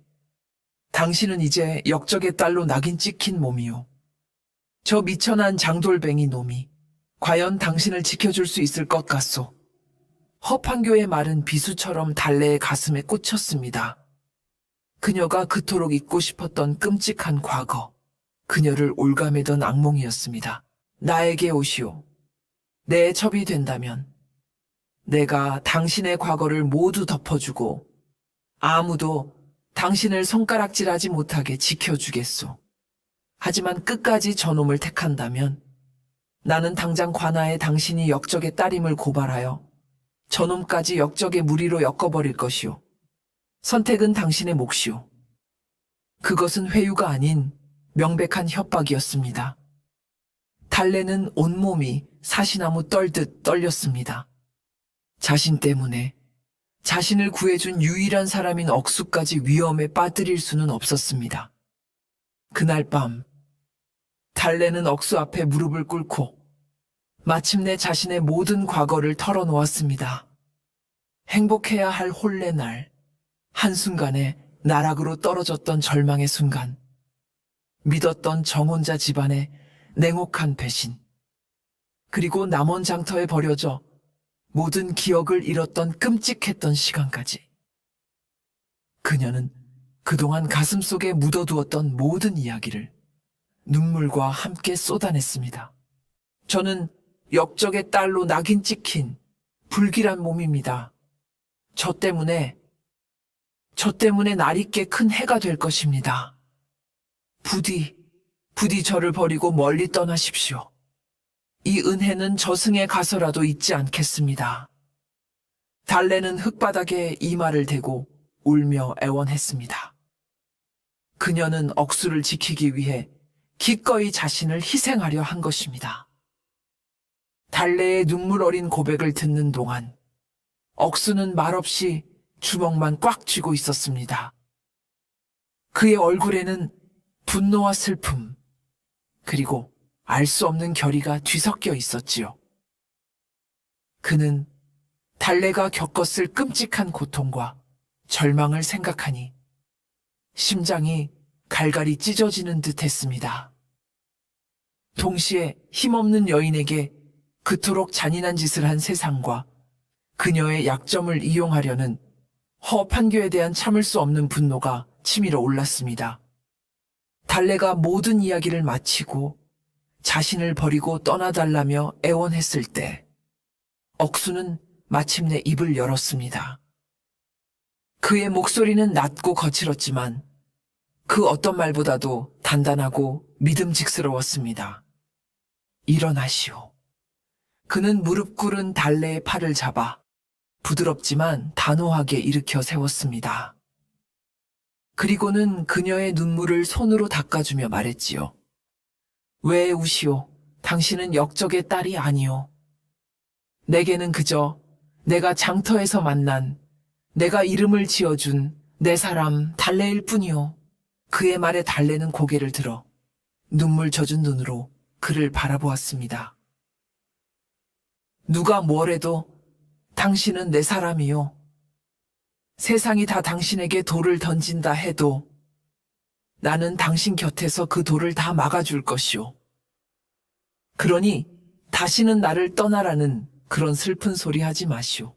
당신은 이제 역적의 딸로 낙인 찍힌 몸이오. 저 미천한 장돌뱅이 놈이 과연 당신을 지켜줄 수 있을 것 같소. 허판교의 말은 비수처럼 달래의 가슴에 꽂혔습니다. 그녀가 그토록 잊고 싶었던 끔찍한 과거, 그녀를 올가매던 악몽이었습니다. 나에게 오시오. 내 첩이 된다면 내가 당신의 과거를 모두 덮어주고 아무도 당신을 손가락질하지 못하게 지켜주겠소. 하지만 끝까지 저놈을 택한다면 나는 당장 관아에 당신이 역적의 딸임을 고발하여 저놈까지 역적의 무리로 엮어버릴 것이오. 선택은 당신의 몫이오. 그것은 회유가 아닌 명백한 협박이었습니다. 달래는 온몸이 사시나무 떨듯 떨렸습니다. 자신 때문에 자신을 구해준 유일한 사람인 억수까지 위험에 빠뜨릴 수는 없었습니다. 그날 밤 달래는 억수 앞에 무릎을 꿇고 마침내 자신의 모든 과거를 털어놓았습니다. 행복해야 할 혼례 날, 한순간에 나락으로 떨어졌던 절망의 순간, 믿었던 정혼자 집안의 냉혹한 배신, 그리고 남원 장터에 버려져 모든 기억을 잃었던 끔찍했던 시간까지. 그녀는 그동안 가슴속에 묻어두었던 모든 이야기를 눈물과 함께 쏟아냈습니다. 저는 역적의 딸로 낙인 찍힌 불길한 몸입니다. 저 때문에 날이 꽤 큰 해가 될 것입니다. 부디 저를 버리고 멀리 떠나십시오. 이 은혜는 저승에 가서라도 잊지 않겠습니다. 달래는 흙바닥에 이마를 대고 울며 애원했습니다. 그녀는 억수를 지키기 위해 기꺼이 자신을 희생하려 한 것입니다. 달래의 눈물 어린 고백을 듣는 동안 억수는 말없이 주먹만 꽉 쥐고 있었습니다. 그의 얼굴에는 분노와 슬픔, 그리고 알 수 없는 결의가 뒤섞여 있었지요. 그는 달래가 겪었을 끔찍한 고통과 절망을 생각하니 심장이 갈갈이 찢어지는 듯 했습니다. 동시에 힘없는 여인에게 그토록 잔인한 짓을 한 세상과 그녀의 약점을 이용하려는 허판교에 대한 참을 수 없는 분노가 치밀어 올랐습니다. 달래가 모든 이야기를 마치고 자신을 버리고 떠나달라며 애원했을 때 억수는 마침내 입을 열었습니다. 그의 목소리는 낮고 거칠었지만 그 어떤 말보다도 단단하고 믿음직스러웠습니다. 일어나시오. 그는 무릎 꿇은 달래의 팔을 잡아 부드럽지만 단호하게 일으켜 세웠습니다. 그리고는 그녀의 눈물을 손으로 닦아주며 말했지요. 왜 우시오? 당신은 역적의 딸이 아니오. 내게는 그저 내가 장터에서 만난, 내가 이름을 지어준 내 사람 달래일 뿐이오. 그의 말에 달래는 고개를 들어 눈물 젖은 눈으로 그를 바라보았습니다. 누가 뭐래도 당신은 내 사람이요. 세상이 다 당신에게 돌을 던진다 해도 나는 당신 곁에서 그 돌을 다 막아줄 것이오. 그러니 다시는 나를 떠나라는 그런 슬픈 소리 하지 마시오.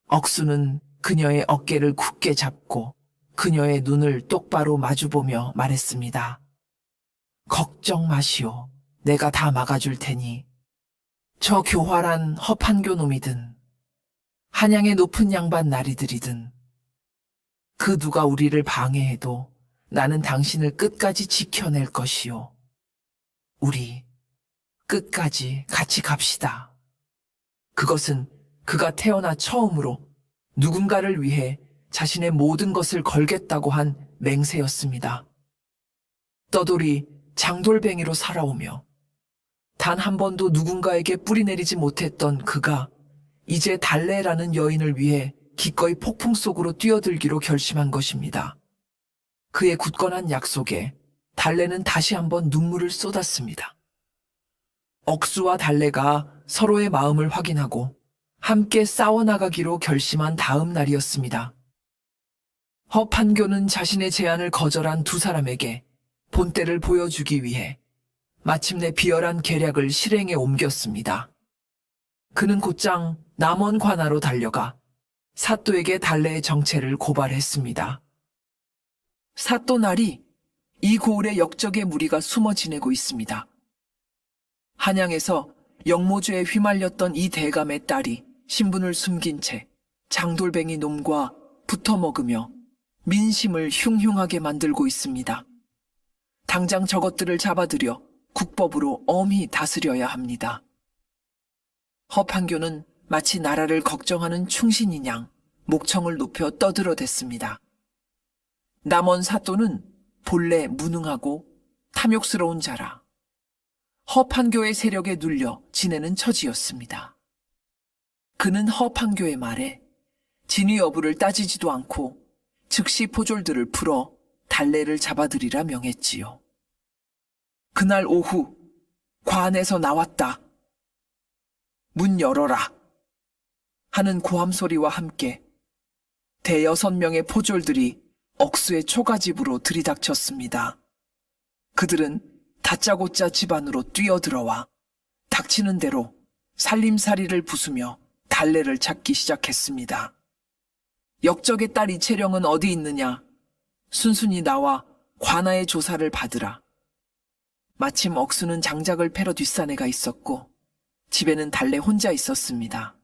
억수는 그녀의 어깨를 굳게 잡고 그녀의 눈을 똑바로 마주보며 말했습니다. 걱정 마시오. 내가 다 막아줄 테니 저 교활한 허판교 놈이든 한양의 높은 양반 나리들이든 그 누가 우리를 방해해도 나는 당신을 끝까지 지켜낼 것이오. 우리 끝까지 같이 갑시다. 그것은 그가 태어나 처음으로 누군가를 위해 자신의 모든 것을 걸겠다고 한 맹세였습니다. 떠돌이 장돌뱅이로 살아오며 단 한 번도 누군가에게 뿌리내리지 못했던 그가 이제 달래라는 여인을 위해 기꺼이 폭풍 속으로 뛰어들기로 결심한 것입니다. 그의 굳건한 약속에 달래는 다시 한번 눈물을 쏟았습니다. 억수와 달래가 서로의 마음을 확인하고 함께 싸워나가기로 결심한 다음 날이었습니다. 허판교는 자신의 제안을 거절한 두 사람에게 본때를 보여주기 위해 마침내 비열한 계략을 실행에 옮겼습니다. 그는 곧장 남원 관하로 달려가 사또에게 달래의 정체를 고발했습니다. 사또 나리, 이 고을에 역적의 무리가 숨어 지내고 있습니다. 한양에서 영모주에 휘말렸던 이 대감의 딸이 신분을 숨긴 채 장돌뱅이 놈과 붙어먹으며 민심을 흉흉하게 만들고 있습니다. 당장 저것들을 잡아들여 국법으로 엄히 다스려야 합니다. 허판교는 마치 나라를 걱정하는 충신인 양 목청을 높여 떠들어댔습니다. 남원 사또는 본래 무능하고 탐욕스러운 자라 허판교의 세력에 눌려 지내는 처지였습니다. 그는 허판교의 말에 진위 여부를 따지지도 않고 즉시 포졸들을 풀어 달래를 잡아들이라 명했지요. 그날 오후 관에서 나왔다. 문 열어라. 하는 고함 소리와 함께 대여섯 명의 포졸들이 억수의 초가집으로 들이닥쳤습니다. 그들은 다짜고짜 집 안으로 뛰어들어와 닥치는 대로 살림살이를 부수며 달래를 찾기 시작했습니다. 역적의 딸 이채령은 어디 있느냐? 순순히 나와 관아의 조사를 받으라. 마침 억수는 장작을 패러 뒷산에가 있었고 집에는 달래 혼자 있었습니다.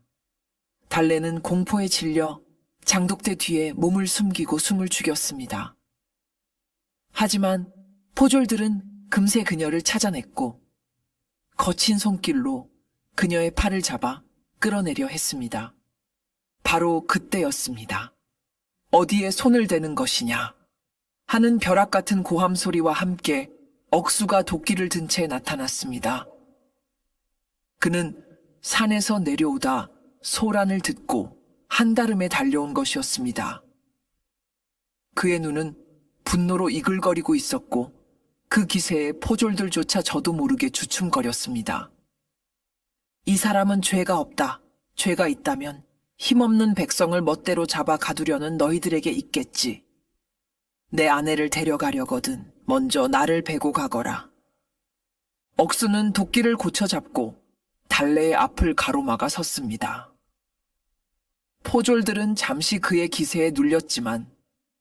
달래는 공포에 질려 장독대 뒤에 몸을 숨기고 숨을 죽였습니다. 하지만 포졸들은 금세 그녀를 찾아냈고 거친 손길로 그녀의 팔을 잡아 끌어내려 했습니다. 바로 그때였습니다. 어디에 손을 대는 것이냐 하는 벼락 같은 고함 소리와 함께 억수가 도끼를 든 채 나타났습니다. 그는 산에서 내려오다 소란을 듣고 한달음에 달려온 것이었습니다. 그의 눈은 분노로 이글거리고 있었고 그 기세에 포졸들조차 저도 모르게 주춤거렸습니다. 이 사람은 죄가 없다. 죄가 있다면 힘없는 백성을 멋대로 잡아 가두려는 너희들에게 있겠지. 내 아내를 데려가려거든 먼저 나를 베고 가거라. 억수는 도끼를 고쳐잡고 달래의 앞을 가로막아 섰습니다. 포졸들은 잠시 그의 기세에 눌렸지만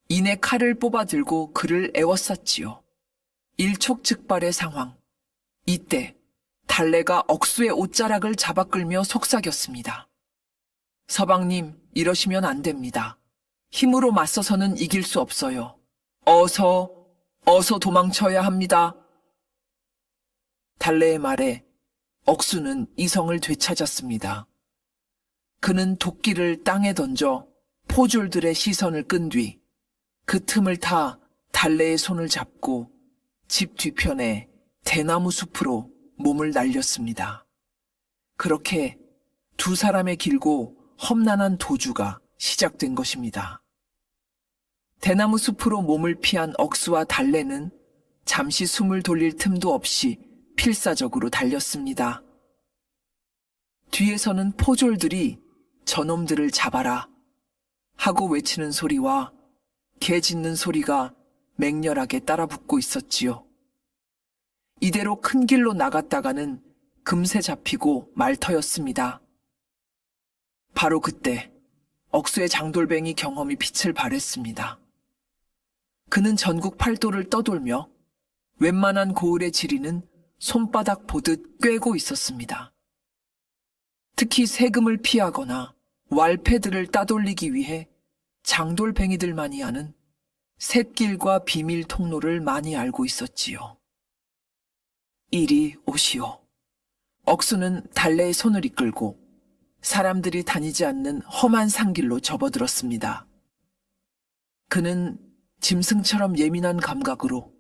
이내 칼을 뽑아들고 그를 에워쌌지요. 일촉즉발의 상황. 이때 달래가 억수의 옷자락을 잡아 끌며 속삭였습니다. 서방님, 이러시면 안 됩니다. 힘으로 맞서서는 이길 수 없어요. 어서 도망쳐야 합니다. 달래의 말에 억수는 이성을 되찾았습니다. 그는 도끼를 땅에 던져 포졸들의 시선을 끈 뒤 그 틈을 타 달래의 손을 잡고 집 뒤편에 대나무 숲으로 몸을 날렸습니다. 그렇게 두 사람의 길고 험난한 도주가 시작된 것입니다. 대나무 숲으로 몸을 피한 억수와 달래는 잠시 숨을 돌릴 틈도 없이 필사적으로 달렸습니다. 뒤에서는 포졸들이 저놈들을 잡아라 하고 외치는 소리와 개 짖는 소리가 맹렬하게 따라붙고 있었지요. 이대로 큰 길로 나갔다가는 금세 잡히고 말터였습니다. 바로 그때 억수의 장돌뱅이 경험이 빛을 발했습니다. 그는 전국 팔도를 떠돌며 웬만한 고을의 지리는 손바닥 보듯 꿰고 있었습니다. 특히 세금을 피하거나 왈패들을 따돌리기 위해 장돌뱅이들만이 아는 샛길과 비밀 통로를 많이 알고 있었지요. 이리 오시오. 억수는 달래의 손을 이끌고 사람들이 다니지 않는 험한 산길로 접어들었습니다. 그는 짐승처럼 예민한 감각으로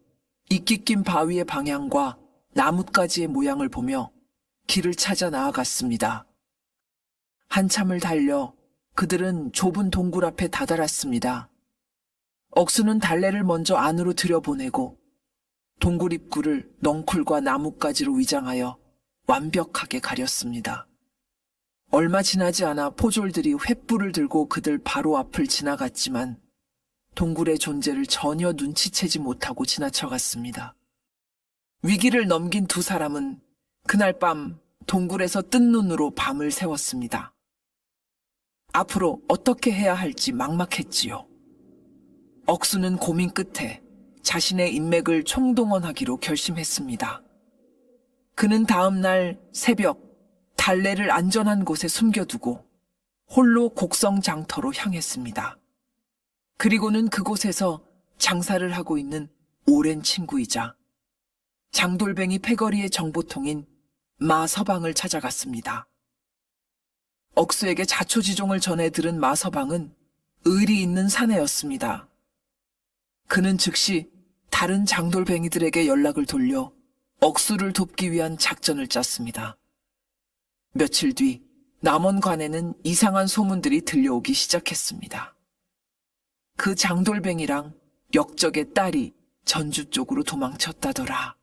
이끼 낀 바위의 방향과 나뭇가지의 모양을 보며 길을 찾아 나아갔습니다. 한참을 달려 그들은 좁은 동굴 앞에 다다랐습니다. 억수는 달래를 먼저 안으로 들여보내고 동굴 입구를 넝쿨과 나뭇가지로 위장하여 완벽하게 가렸습니다. 얼마 지나지 않아 포졸들이 횃불을 들고 그들 바로 앞을 지나갔지만 동굴의 존재를 전혀 눈치채지 못하고 지나쳐갔습니다. 위기를 넘긴 두 사람은 그날 밤 동굴에서 뜬 눈으로 밤을 새웠습니다. 앞으로 어떻게 해야 할지 막막했지요. 억수는 고민 끝에 자신의 인맥을 총동원하기로 결심했습니다. 그는 다음 날 새벽 달래를 안전한 곳에 숨겨두고 홀로 곡성 장터로 향했습니다. 그리고는 그곳에서 장사를 하고 있는 오랜 친구이자 장돌뱅이 패거리의 정보통인 마서방을 찾아갔습니다. 억수에게 자초지종을 전해 들은 마서방은 의리 있는 사내였습니다. 그는 즉시 다른 장돌뱅이들에게 연락을 돌려 억수를 돕기 위한 작전을 짰습니다. 며칠 뒤 남원관에는 이상한 소문들이 들려오기 시작했습니다. 그 장돌뱅이랑 역적의 딸이 전주 쪽으로 도망쳤다더라.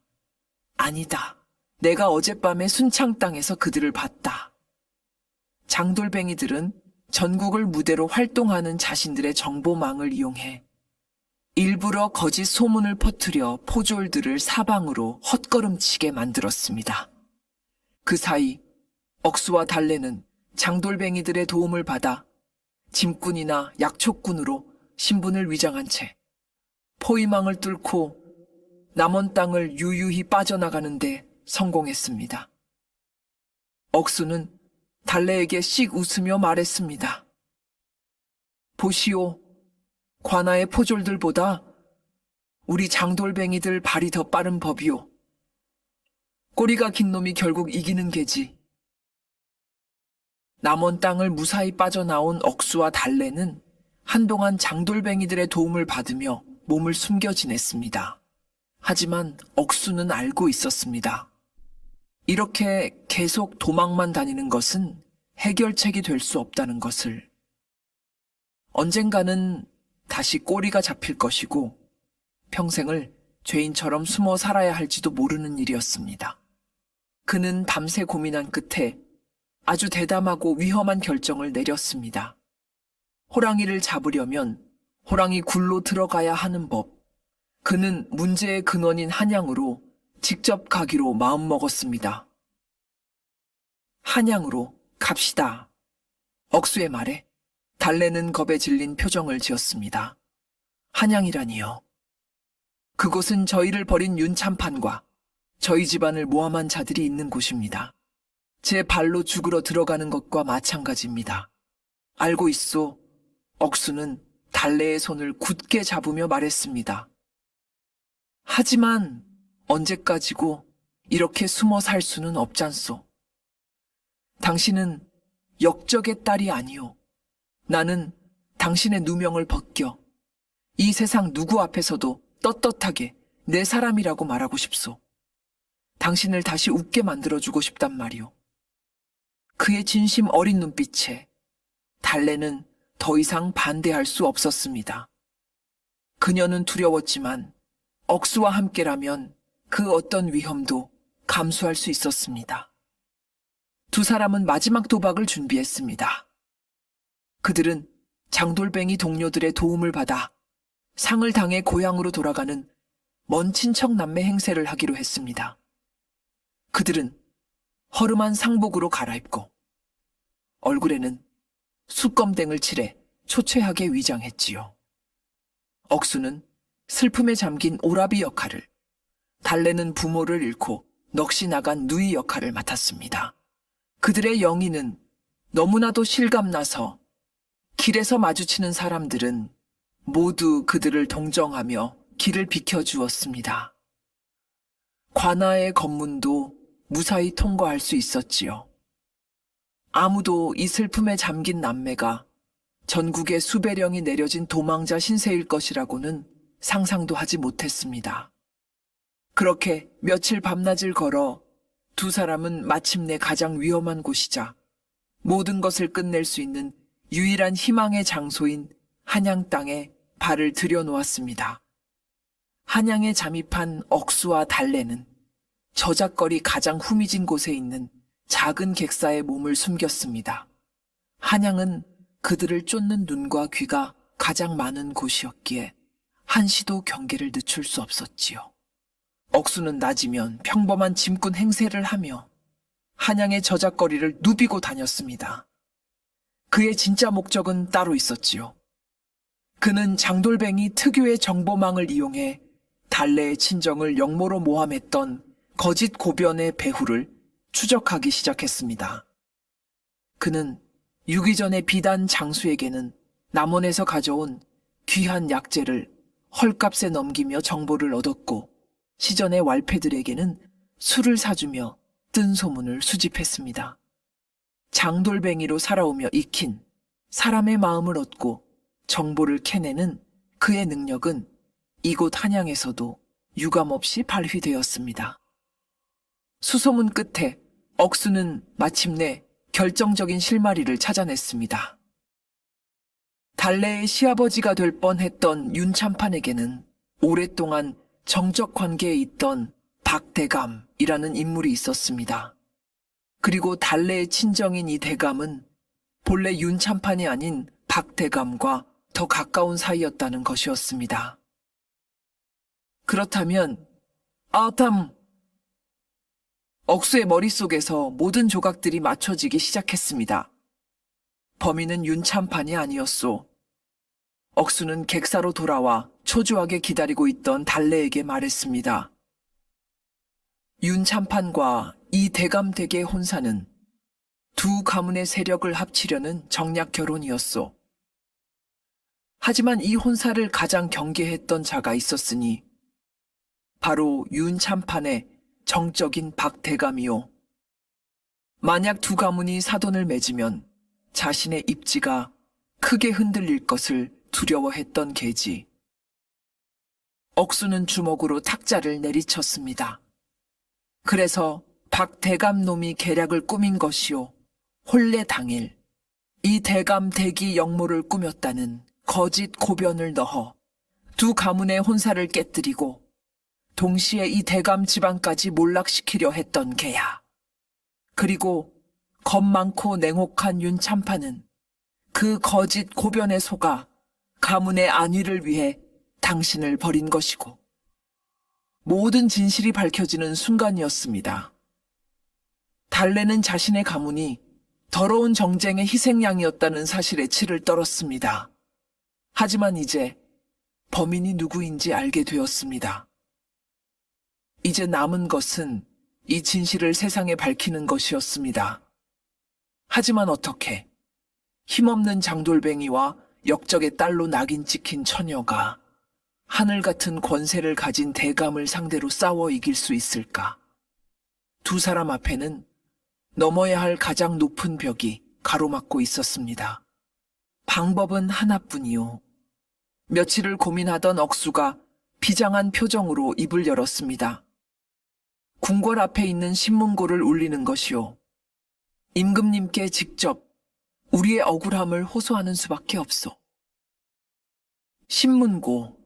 아니다. 내가 어젯밤에 순창 땅에서 그들을 봤다. 장돌뱅이들은 전국을 무대로 활동하는 자신들의 정보망을 이용해 일부러 거짓 소문을 퍼뜨려 포졸들을 사방으로 헛걸음치게 만들었습니다. 그 사이 억수와 달래는 장돌뱅이들의 도움을 받아 짐꾼이나 약초꾼으로 신분을 위장한 채 포위망을 뚫고 남원 땅을 유유히 빠져나가는데 성공했습니다. 억수는 달래에게 씩 웃으며 말했습니다. 보시오. 관아의 포졸들보다 우리 장돌뱅이들 발이 더 빠른 법이오. 꼬리가 긴 놈이 결국 이기는 게지. 남원 땅을 무사히 빠져나온 억수와 달래는 한동안 장돌뱅이들의 도움을 받으며 몸을 숨겨 지냈습니다. 하지만 억수는 알고 있었습니다. 이렇게 계속 도망만 다니는 것은 해결책이 될 수 없다는 것을. 언젠가는 다시 꼬리가 잡힐 것이고 평생을 죄인처럼 숨어 살아야 할지도 모르는 일이었습니다. 그는 밤새 고민한 끝에 아주 대담하고 위험한 결정을 내렸습니다. 호랑이를 잡으려면 호랑이 굴로 들어가야 하는 법. 그는 문제의 근원인 한양으로 직접 가기로 마음먹었습니다. 한양으로 갑시다. 억수의 말에 달래는 겁에 질린 표정을 지었습니다. 한양이라니요. 그곳은 저희를 버린 윤참판과 저희 집안을 모함한 자들이 있는 곳입니다. 제 발로 죽으러 들어가는 것과 마찬가지입니다. 알고 있소. 억수는 달래의 손을 굳게 잡으며 말했습니다. 하지만 언제까지고 이렇게 숨어 살 수는 없잖소. 당신은 역적의 딸이 아니오. 나는 당신의 누명을 벗겨 이 세상 누구 앞에서도 떳떳하게 내 사람이라고 말하고 싶소. 당신을 다시 웃게 만들어주고 싶단 말이오. 그의 진심 어린 눈빛에 달래는 더 이상 반대할 수 없었습니다. 그녀는 두려웠지만 억수와 함께라면 그 어떤 위험도 감수할 수 있었습니다. 두 사람은 마지막 도박을 준비했습니다. 그들은 장돌뱅이 동료들의 도움을 받아 상을 당해 고향으로 돌아가는 먼 친척 남매 행세를 하기로 했습니다. 그들은 허름한 상복으로 갈아입고 얼굴에는 수검댕을 칠해 초췌하게 위장했지요. 억수는 슬픔에 잠긴 오라비 역할을, 달래는 부모를 잃고 넋이 나간 누이 역할을 맡았습니다. 그들의 영희는 너무나도 실감나서 길에서 마주치는 사람들은 모두 그들을 동정하며 길을 비켜주었습니다. 관아의 검문도 무사히 통과할 수 있었지요. 아무도 이 슬픔에 잠긴 남매가 전국에 수배령이 내려진 도망자 신세일 것이라고는 상상도 하지 못했습니다. 그렇게 며칠 밤낮을 걸어 두 사람은 마침내 가장 위험한 곳이자 모든 것을 끝낼 수 있는 유일한 희망의 장소인 한양 땅에 발을 들여놓았습니다. 한양에 잠입한 억수와 달래는 저작거리 가장 후미진 곳에 있는 작은 객사에 몸을 숨겼습니다. 한양은 그들을 쫓는 눈과 귀가 가장 많은 곳이었기에 한시도 경계를 늦출 수 없었지요. 억수는 낮이면 평범한 짐꾼 행세를 하며 한양의 저작거리를 누비고 다녔습니다. 그의 진짜 목적은 따로 있었지요. 그는 장돌뱅이 특유의 정보망을 이용해 달래의 친정을 영모로 모함했던 거짓 고변의 배후를 추적하기 시작했습니다. 그는 유기전의 비단 장수에게는 남원에서 가져온 귀한 약재를 헐값에 넘기며 정보를 얻었고, 시전의 왈패들에게는 술을 사주며 뜬 소문을 수집했습니다. 장돌뱅이로 살아오며 익힌 사람의 마음을 얻고 정보를 캐내는 그의 능력은 이곳 한양에서도 유감없이 발휘되었습니다. 수소문 끝에 억수는 마침내 결정적인 실마리를 찾아냈습니다. 달래의 시아버지가 될 뻔했던 윤참판에게는 오랫동안 정적 관계에 있던 박대감이라는 인물이 있었습니다. 그리고 달래의 친정인 이 대감은 본래 윤참판이 아닌 박대감과 더 가까운 사이였다는 것이었습니다. 그렇다면 억수의 머릿속에서 모든 조각들이 맞춰지기 시작했습니다. 범인은 윤참판이 아니었소. 억수는 객사로 돌아와 초조하게 기다리고 있던 달래에게 말했습니다. 윤참판과 이 대감댁의 혼사는 두 가문의 세력을 합치려는 정략 결혼이었소. 하지만 이 혼사를 가장 경계했던 자가 있었으니 바로 윤참판의 정적인 박대감이요. 만약 두 가문이 사돈을 맺으면 자신의 입지가 크게 흔들릴 것을 두려워했던 계지. 억수는 주먹으로 탁자를 내리쳤습니다. 그래서 박대감 놈이 계략을 꾸민 것이요. 혼례 당일 이 대감 대기 영모를 꾸몄다는 거짓 고변을 넣어 두 가문의 혼사를 깨뜨리고 동시에 이 대감 지방까지 몰락시키려 했던 개야. 그리고 겁 많고 냉혹한 윤참판은 그 거짓 고변에 속아 가문의 안위를 위해 당신을 버린 것이고, 모든 진실이 밝혀지는 순간이었습니다. 달래는 자신의 가문이 더러운 정쟁의 희생양이었다는 사실에 치를 떨었습니다. 하지만 이제 범인이 누구인지 알게 되었습니다. 이제 남은 것은 이 진실을 세상에 밝히는 것이었습니다. 하지만 어떻게 힘없는 장돌뱅이와 역적의 딸로 낙인 찍힌 처녀가 하늘 같은 권세를 가진 대감을 상대로 싸워 이길 수 있을까? 두 사람 앞에는 넘어야 할 가장 높은 벽이 가로막고 있었습니다. 방법은 하나뿐이요. 며칠을 고민하던 억수가 비장한 표정으로 입을 열었습니다. 궁궐 앞에 있는 신문고를 울리는 것이요. 임금님께 직접 우리의 억울함을 호소하는 수밖에 없소. 신문고.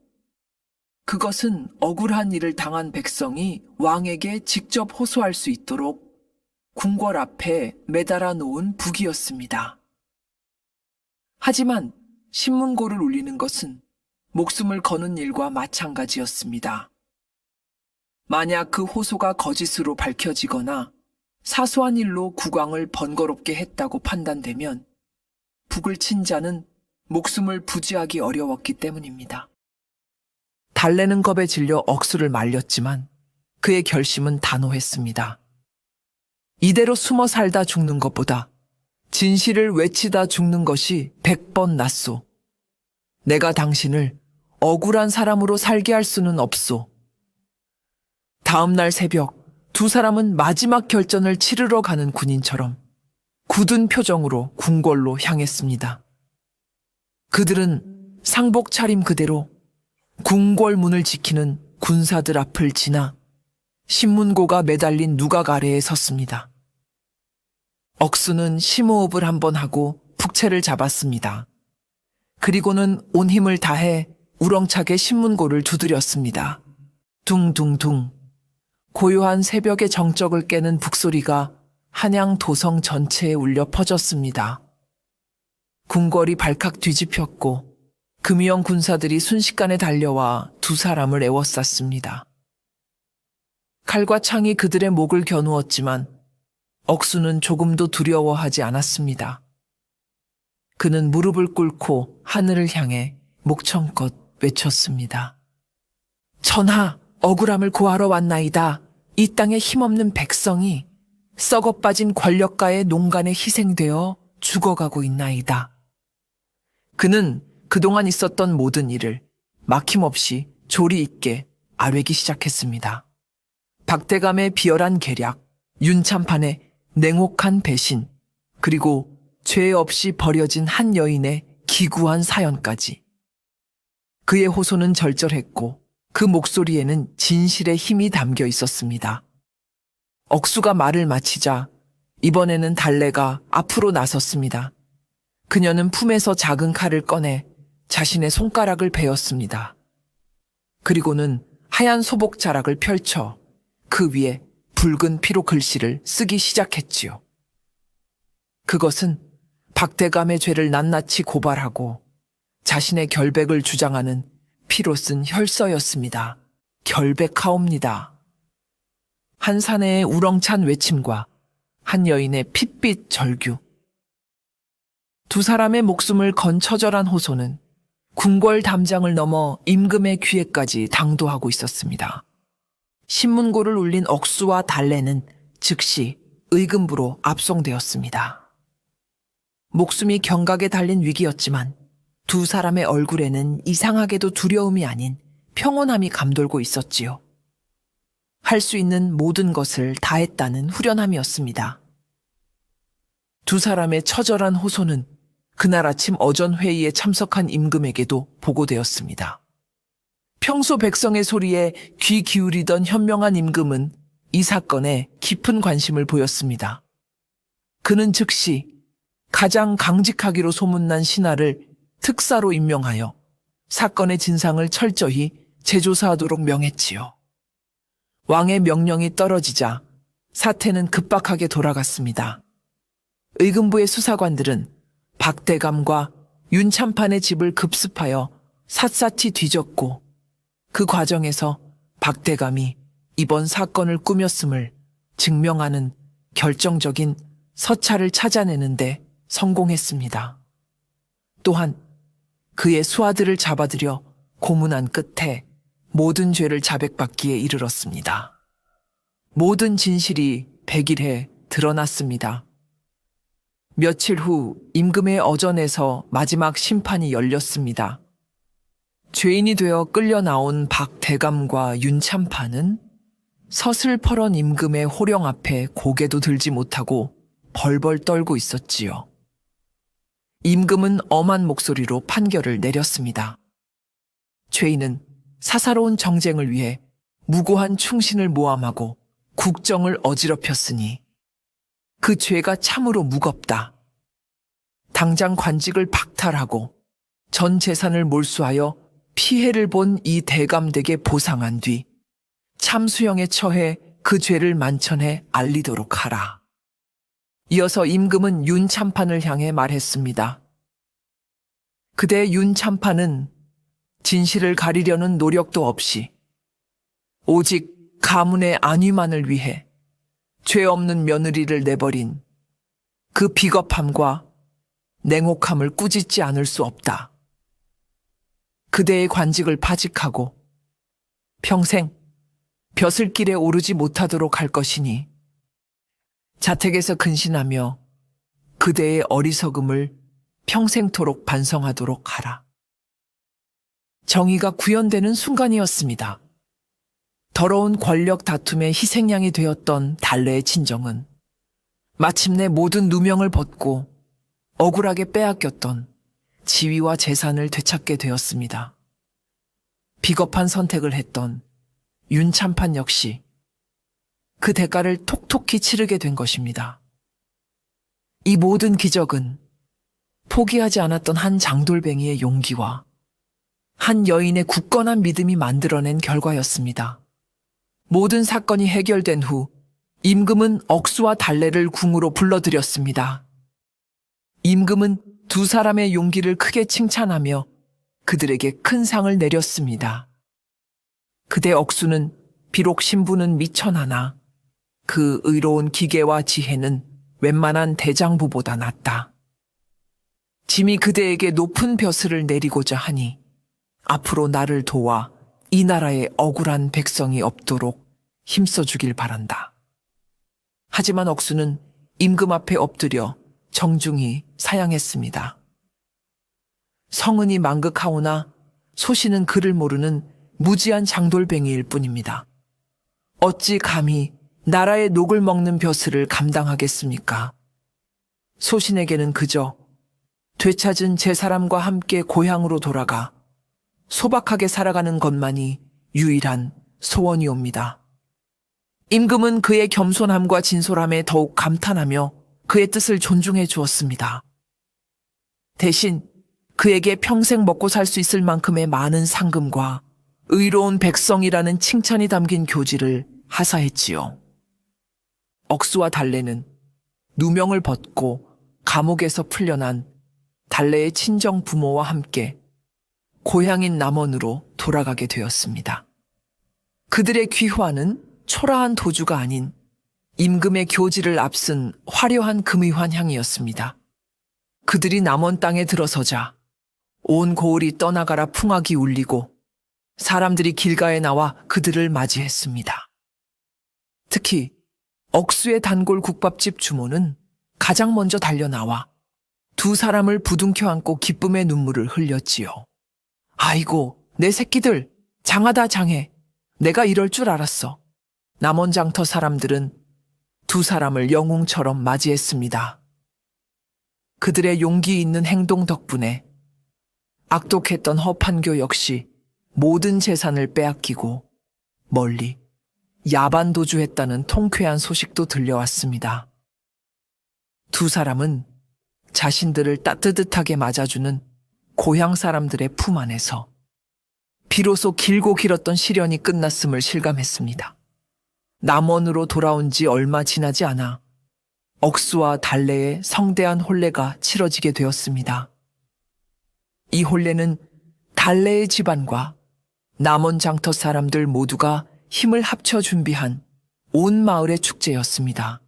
그것은 억울한 일을 당한 백성이 왕에게 직접 호소할 수 있도록 궁궐 앞에 매달아 놓은 북이었습니다. 하지만 신문고를 울리는 것은 목숨을 거는 일과 마찬가지였습니다. 만약 그 호소가 거짓으로 밝혀지거나 사소한 일로 국왕을 번거롭게 했다고 판단되면 북을 친 자는 목숨을 부지하기 어려웠기 때문입니다. 달래는 겁에 질려 억수를 말렸지만 그의 결심은 단호했습니다. 이대로 숨어 살다 죽는 것보다 진실을 외치다 죽는 것이 100번 낫소. 내가 당신을 억울한 사람으로 살게 할 수는 없소. 다음 날 새벽 두 사람은 마지막 결전을 치르러 가는 군인처럼 굳은 표정으로 궁궐로 향했습니다. 그들은 상복 차림 그대로 궁궐 문을 지키는 군사들 앞을 지나 신문고가 매달린 누각 아래에 섰습니다. 억수는 심호흡을 한번 하고 북채를 잡았습니다. 그리고는 온 힘을 다해 우렁차게 신문고를 두드렸습니다. 둥둥둥. 고요한 새벽의 정적을 깨는 북소리가 한양 도성 전체에 울려 퍼졌습니다. 궁궐이 발칵 뒤집혔고 금이영 군사들이 순식간에 달려와 두 사람을 에워쌌습니다. 칼과 창이 그들의 목을 겨누었지만 억수는 조금도 두려워하지 않았습니다. 그는 무릎을 꿇고 하늘을 향해 목청껏 외쳤습니다. 전하, 억울함을 고하러 왔나이다. 이 땅에 힘없는 백성이 썩어 빠진 권력가의 농간에 희생되어 죽어가고 있나이다. 그는 그동안 있었던 모든 일을 막힘없이 조리 있게 아뢰기 시작했습니다. 박대감의 비열한 계략, 윤참판의 냉혹한 배신, 그리고 죄 없이 버려진 한 여인의 기구한 사연까지. 그의 호소는 절절했고 그 목소리에는 진실의 힘이 담겨 있었습니다. 억수가 말을 마치자 이번에는 달래가 앞으로 나섰습니다. 그녀는 품에서 작은 칼을 꺼내 자신의 손가락을 베었습니다. 그리고는 하얀 소복 자락을 펼쳐 그 위에 붉은 피로 글씨를 쓰기 시작했지요. 그것은 박대감의 죄를 낱낱이 고발하고 자신의 결백을 주장하는 피로 쓴 혈서였습니다. 결백하옵니다. 한 사내의 우렁찬 외침과 한 여인의 핏빛 절규. 두 사람의 목숨을 건 처절한 호소는 궁궐 담장을 넘어 임금의 귀에까지 당도하고 있었습니다. 신문고를 울린 억수와 달래는 즉시 의금부로 압송되었습니다. 목숨이 경각에 달린 위기였지만 두 사람의 얼굴에는 이상하게도 두려움이 아닌 평온함이 감돌고 있었지요. 할 수 있는 모든 것을 다했다는 후련함이었습니다. 두 사람의 처절한 호소는 그날 아침 어전 회의에 참석한 임금에게도 보고되었습니다. 평소 백성의 소리에 귀 기울이던 현명한 임금은 이 사건에 깊은 관심을 보였습니다. 그는 즉시 가장 강직하기로 소문난 신하를 특사로 임명하여 사건의 진상을 철저히 재조사하도록 명했지요. 왕의 명령이 떨어지자 사태는 급박하게 돌아갔습니다. 의금부의 수사관들은 박대감과 윤참판의 집을 급습하여 샅샅이 뒤졌고 그 과정에서 박대감이 이번 사건을 꾸몄음을 증명하는 결정적인 서찰을 찾아내는데 성공했습니다. 또한 그의 수하들을 잡아들여 고문한 끝에 모든 죄를 자백받기에 이르렀습니다. 모든 진실이 백일해 드러났습니다. 며칠 후 임금의 어전에서 마지막 심판이 열렸습니다. 죄인이 되어 끌려 나온 박대감과 윤참판은 서슬퍼런 임금의 호령 앞에 고개도 들지 못하고 벌벌 떨고 있었지요. 임금은 엄한 목소리로 판결을 내렸습니다. 죄인은 사사로운 정쟁을 위해 무고한 충신을 모함하고 국정을 어지럽혔으니 그 죄가 참으로 무겁다. 당장 관직을 박탈하고 전 재산을 몰수하여 피해를 본 이 대감댁에 보상한 뒤 참수형에 처해 그 죄를 만천해 알리도록 하라. 이어서 임금은 윤참판을 향해 말했습니다. 그대 윤참판은 진실을 가리려는 노력도 없이 오직 가문의 안위만을 위해 죄 없는 며느리를 내버린 그 비겁함과 냉혹함을 꾸짖지 않을 수 없다. 그대의 관직을 파직하고 평생 벼슬길에 오르지 못하도록 할 것이니 자택에서 근신하며 그대의 어리석음을 평생토록 반성하도록 하라. 정의가 구현되는 순간이었습니다. 더러운 권력 다툼의 희생양이 되었던 달래의 친정은 마침내 모든 누명을 벗고 억울하게 빼앗겼던 지위와 재산을 되찾게 되었습니다. 비겁한 선택을 했던 윤참판 역시 그 대가를 톡톡히 치르게 된 것입니다. 이 모든 기적은 포기하지 않았던 한 장돌뱅이의 용기와 한 여인의 굳건한 믿음이 만들어낸 결과였습니다. 모든 사건이 해결된 후 임금은 억수와 달래를 궁으로 불러들였습니다. 임금은 두 사람의 용기를 크게 칭찬하며 그들에게 큰 상을 내렸습니다. 그대 억수는 비록 신부는 미천하나 그 의로운 기계와 지혜는 웬만한 대장부보다 낫다. 짐이 그대에게 높은 벼슬을 내리고자 하니 앞으로 나를 도와 이 나라에 억울한 백성이 없도록 힘써주길 바란다. 하지만 억수는 임금 앞에 엎드려 정중히 사양했습니다. 성은이 망극하오나 소신은 그를 모르는 무지한 장돌뱅이일 뿐입니다. 어찌 감히 나라의 녹을 먹는 벼슬을 감당하겠습니까? 소신에게는 그저 되찾은 제 사람과 함께 고향으로 돌아가 소박하게 살아가는 것만이 유일한 소원이옵니다. 임금은 그의 겸손함과 진솔함에 더욱 감탄하며 그의 뜻을 존중해 주었습니다. 대신 그에게 평생 먹고 살 수 있을 만큼의 많은 상금과 의로운 백성이라는 칭찬이 담긴 교지를 하사했지요. 억수와 달래는 누명을 벗고 감옥에서 풀려난 달래의 친정 부모와 함께 고향인 남원으로 돌아가게 되었습니다. 그들의 귀화는 초라한 도주가 아닌 임금의 교지를 앞쓴 화려한 금의환향이었습니다. 그들이 남원 땅에 들어서자 온 고을이 떠나가라 풍악이 울리고 사람들이 길가에 나와 그들을 맞이했습니다. 특히 억수의 단골 국밥집 주모는 가장 먼저 달려나와 두 사람을 부둥켜 안고 기쁨의 눈물을 흘렸지요. 아이고, 내 새끼들, 장하다 장해. 내가 이럴 줄 알았어. 남원 장터 사람들은 두 사람을 영웅처럼 맞이했습니다. 그들의 용기 있는 행동 덕분에 악독했던 허판교 역시 모든 재산을 빼앗기고 멀리 야반 도주했다는 통쾌한 소식도 들려왔습니다. 두 사람은 자신들을 따뜻하게 맞아주는 고향 사람들의 품 안에서 비로소 길고 길었던 시련이 끝났음을 실감했습니다. 남원으로 돌아온 지 얼마 지나지 않아 억수와 달래의 성대한 혼례가 치러지게 되었습니다. 이 혼례는 달래의 집안과 남원 장터 사람들 모두가 힘을 합쳐 준비한 온 마을의 축제였습니다.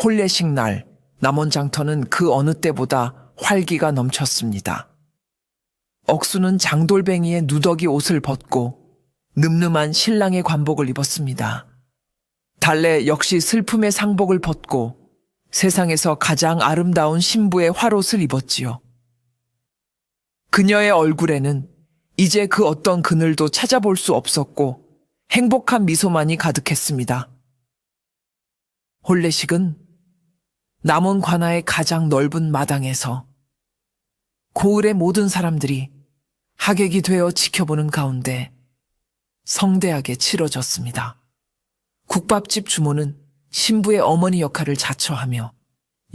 혼례식 날 남원 장터는 그 어느 때보다 활기가 넘쳤습니다. 억수는 장돌뱅이의 누더기 옷을 벗고 늠름한 신랑의 관복을 입었습니다. 달래 역시 슬픔의 상복을 벗고 세상에서 가장 아름다운 신부의 활옷을 입었지요. 그녀의 얼굴에는 이제 그 어떤 그늘도 찾아볼 수 없었고 행복한 미소만이 가득했습니다. 혼례식은 남원 관아의 가장 넓은 마당에서 고을의 모든 사람들이 하객이 되어 지켜보는 가운데 성대하게 치러졌습니다. 국밥집 주모는 신부의 어머니 역할을 자처하며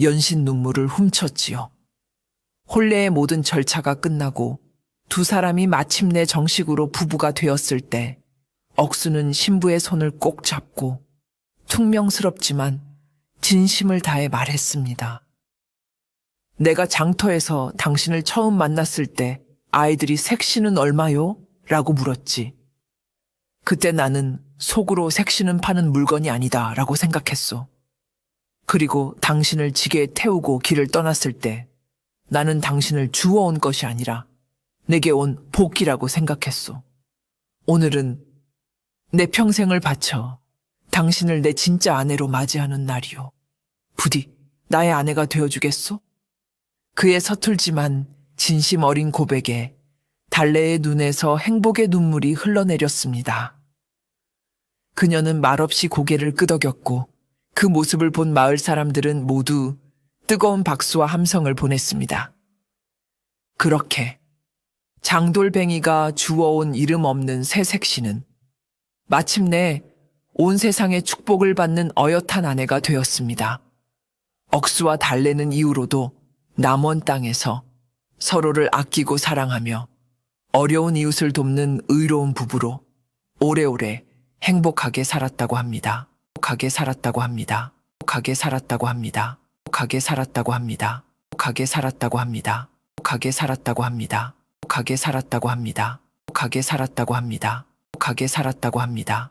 연신 눈물을 훔쳤지요. 혼례의 모든 절차가 끝나고 두 사람이 마침내 정식으로 부부가 되었을 때 억수는 신부의 손을 꼭 잡고 퉁명스럽지만 진심을 다해 말했습니다. 내가 장터에서 당신을 처음 만났을 때 아이들이 색시는 얼마요? 라고 물었지. 그때 나는 속으로 색시는 파는 물건이 아니다 라고 생각했소. 그리고 당신을 지게에 태우고 길을 떠났을 때 나는 당신을 주워온 것이 아니라 내게 온 복이라고 생각했소. 오늘은 내 평생을 바쳐 당신을 내 진짜 아내로 맞이하는 날이오. 부디 나의 아내가 되어주겠소? 그의 서툴지만 진심 어린 고백에 달래의 눈에서 행복의 눈물이 흘러내렸습니다. 그녀는 말없이 고개를 끄덕였고 그 모습을 본 마을 사람들은 모두 뜨거운 박수와 함성을 보냈습니다. 그렇게 장돌뱅이가 주워온 이름 없는 새 색시는 마침내 온 세상의 축복을 받는 어엿한 아내가 되었습니다. 억수와 달래는 이후로도 남원 땅에서 서로를 아끼고 사랑하며 어려운 이웃을 돕는 의로운 부부로 오래오래 행복하게 살았다고 합니다. 행복하게 살았다고 합니다. 행복하게 살았다고 합니다. 행복하게 살았다고 합니다. 행복하게 살았다고 합니다. 행복하게 살았다고 합니다. 행복하게 살았다고 합니다. 행복하게 살았다고 합니다. 행복하게 살았다고 합니다.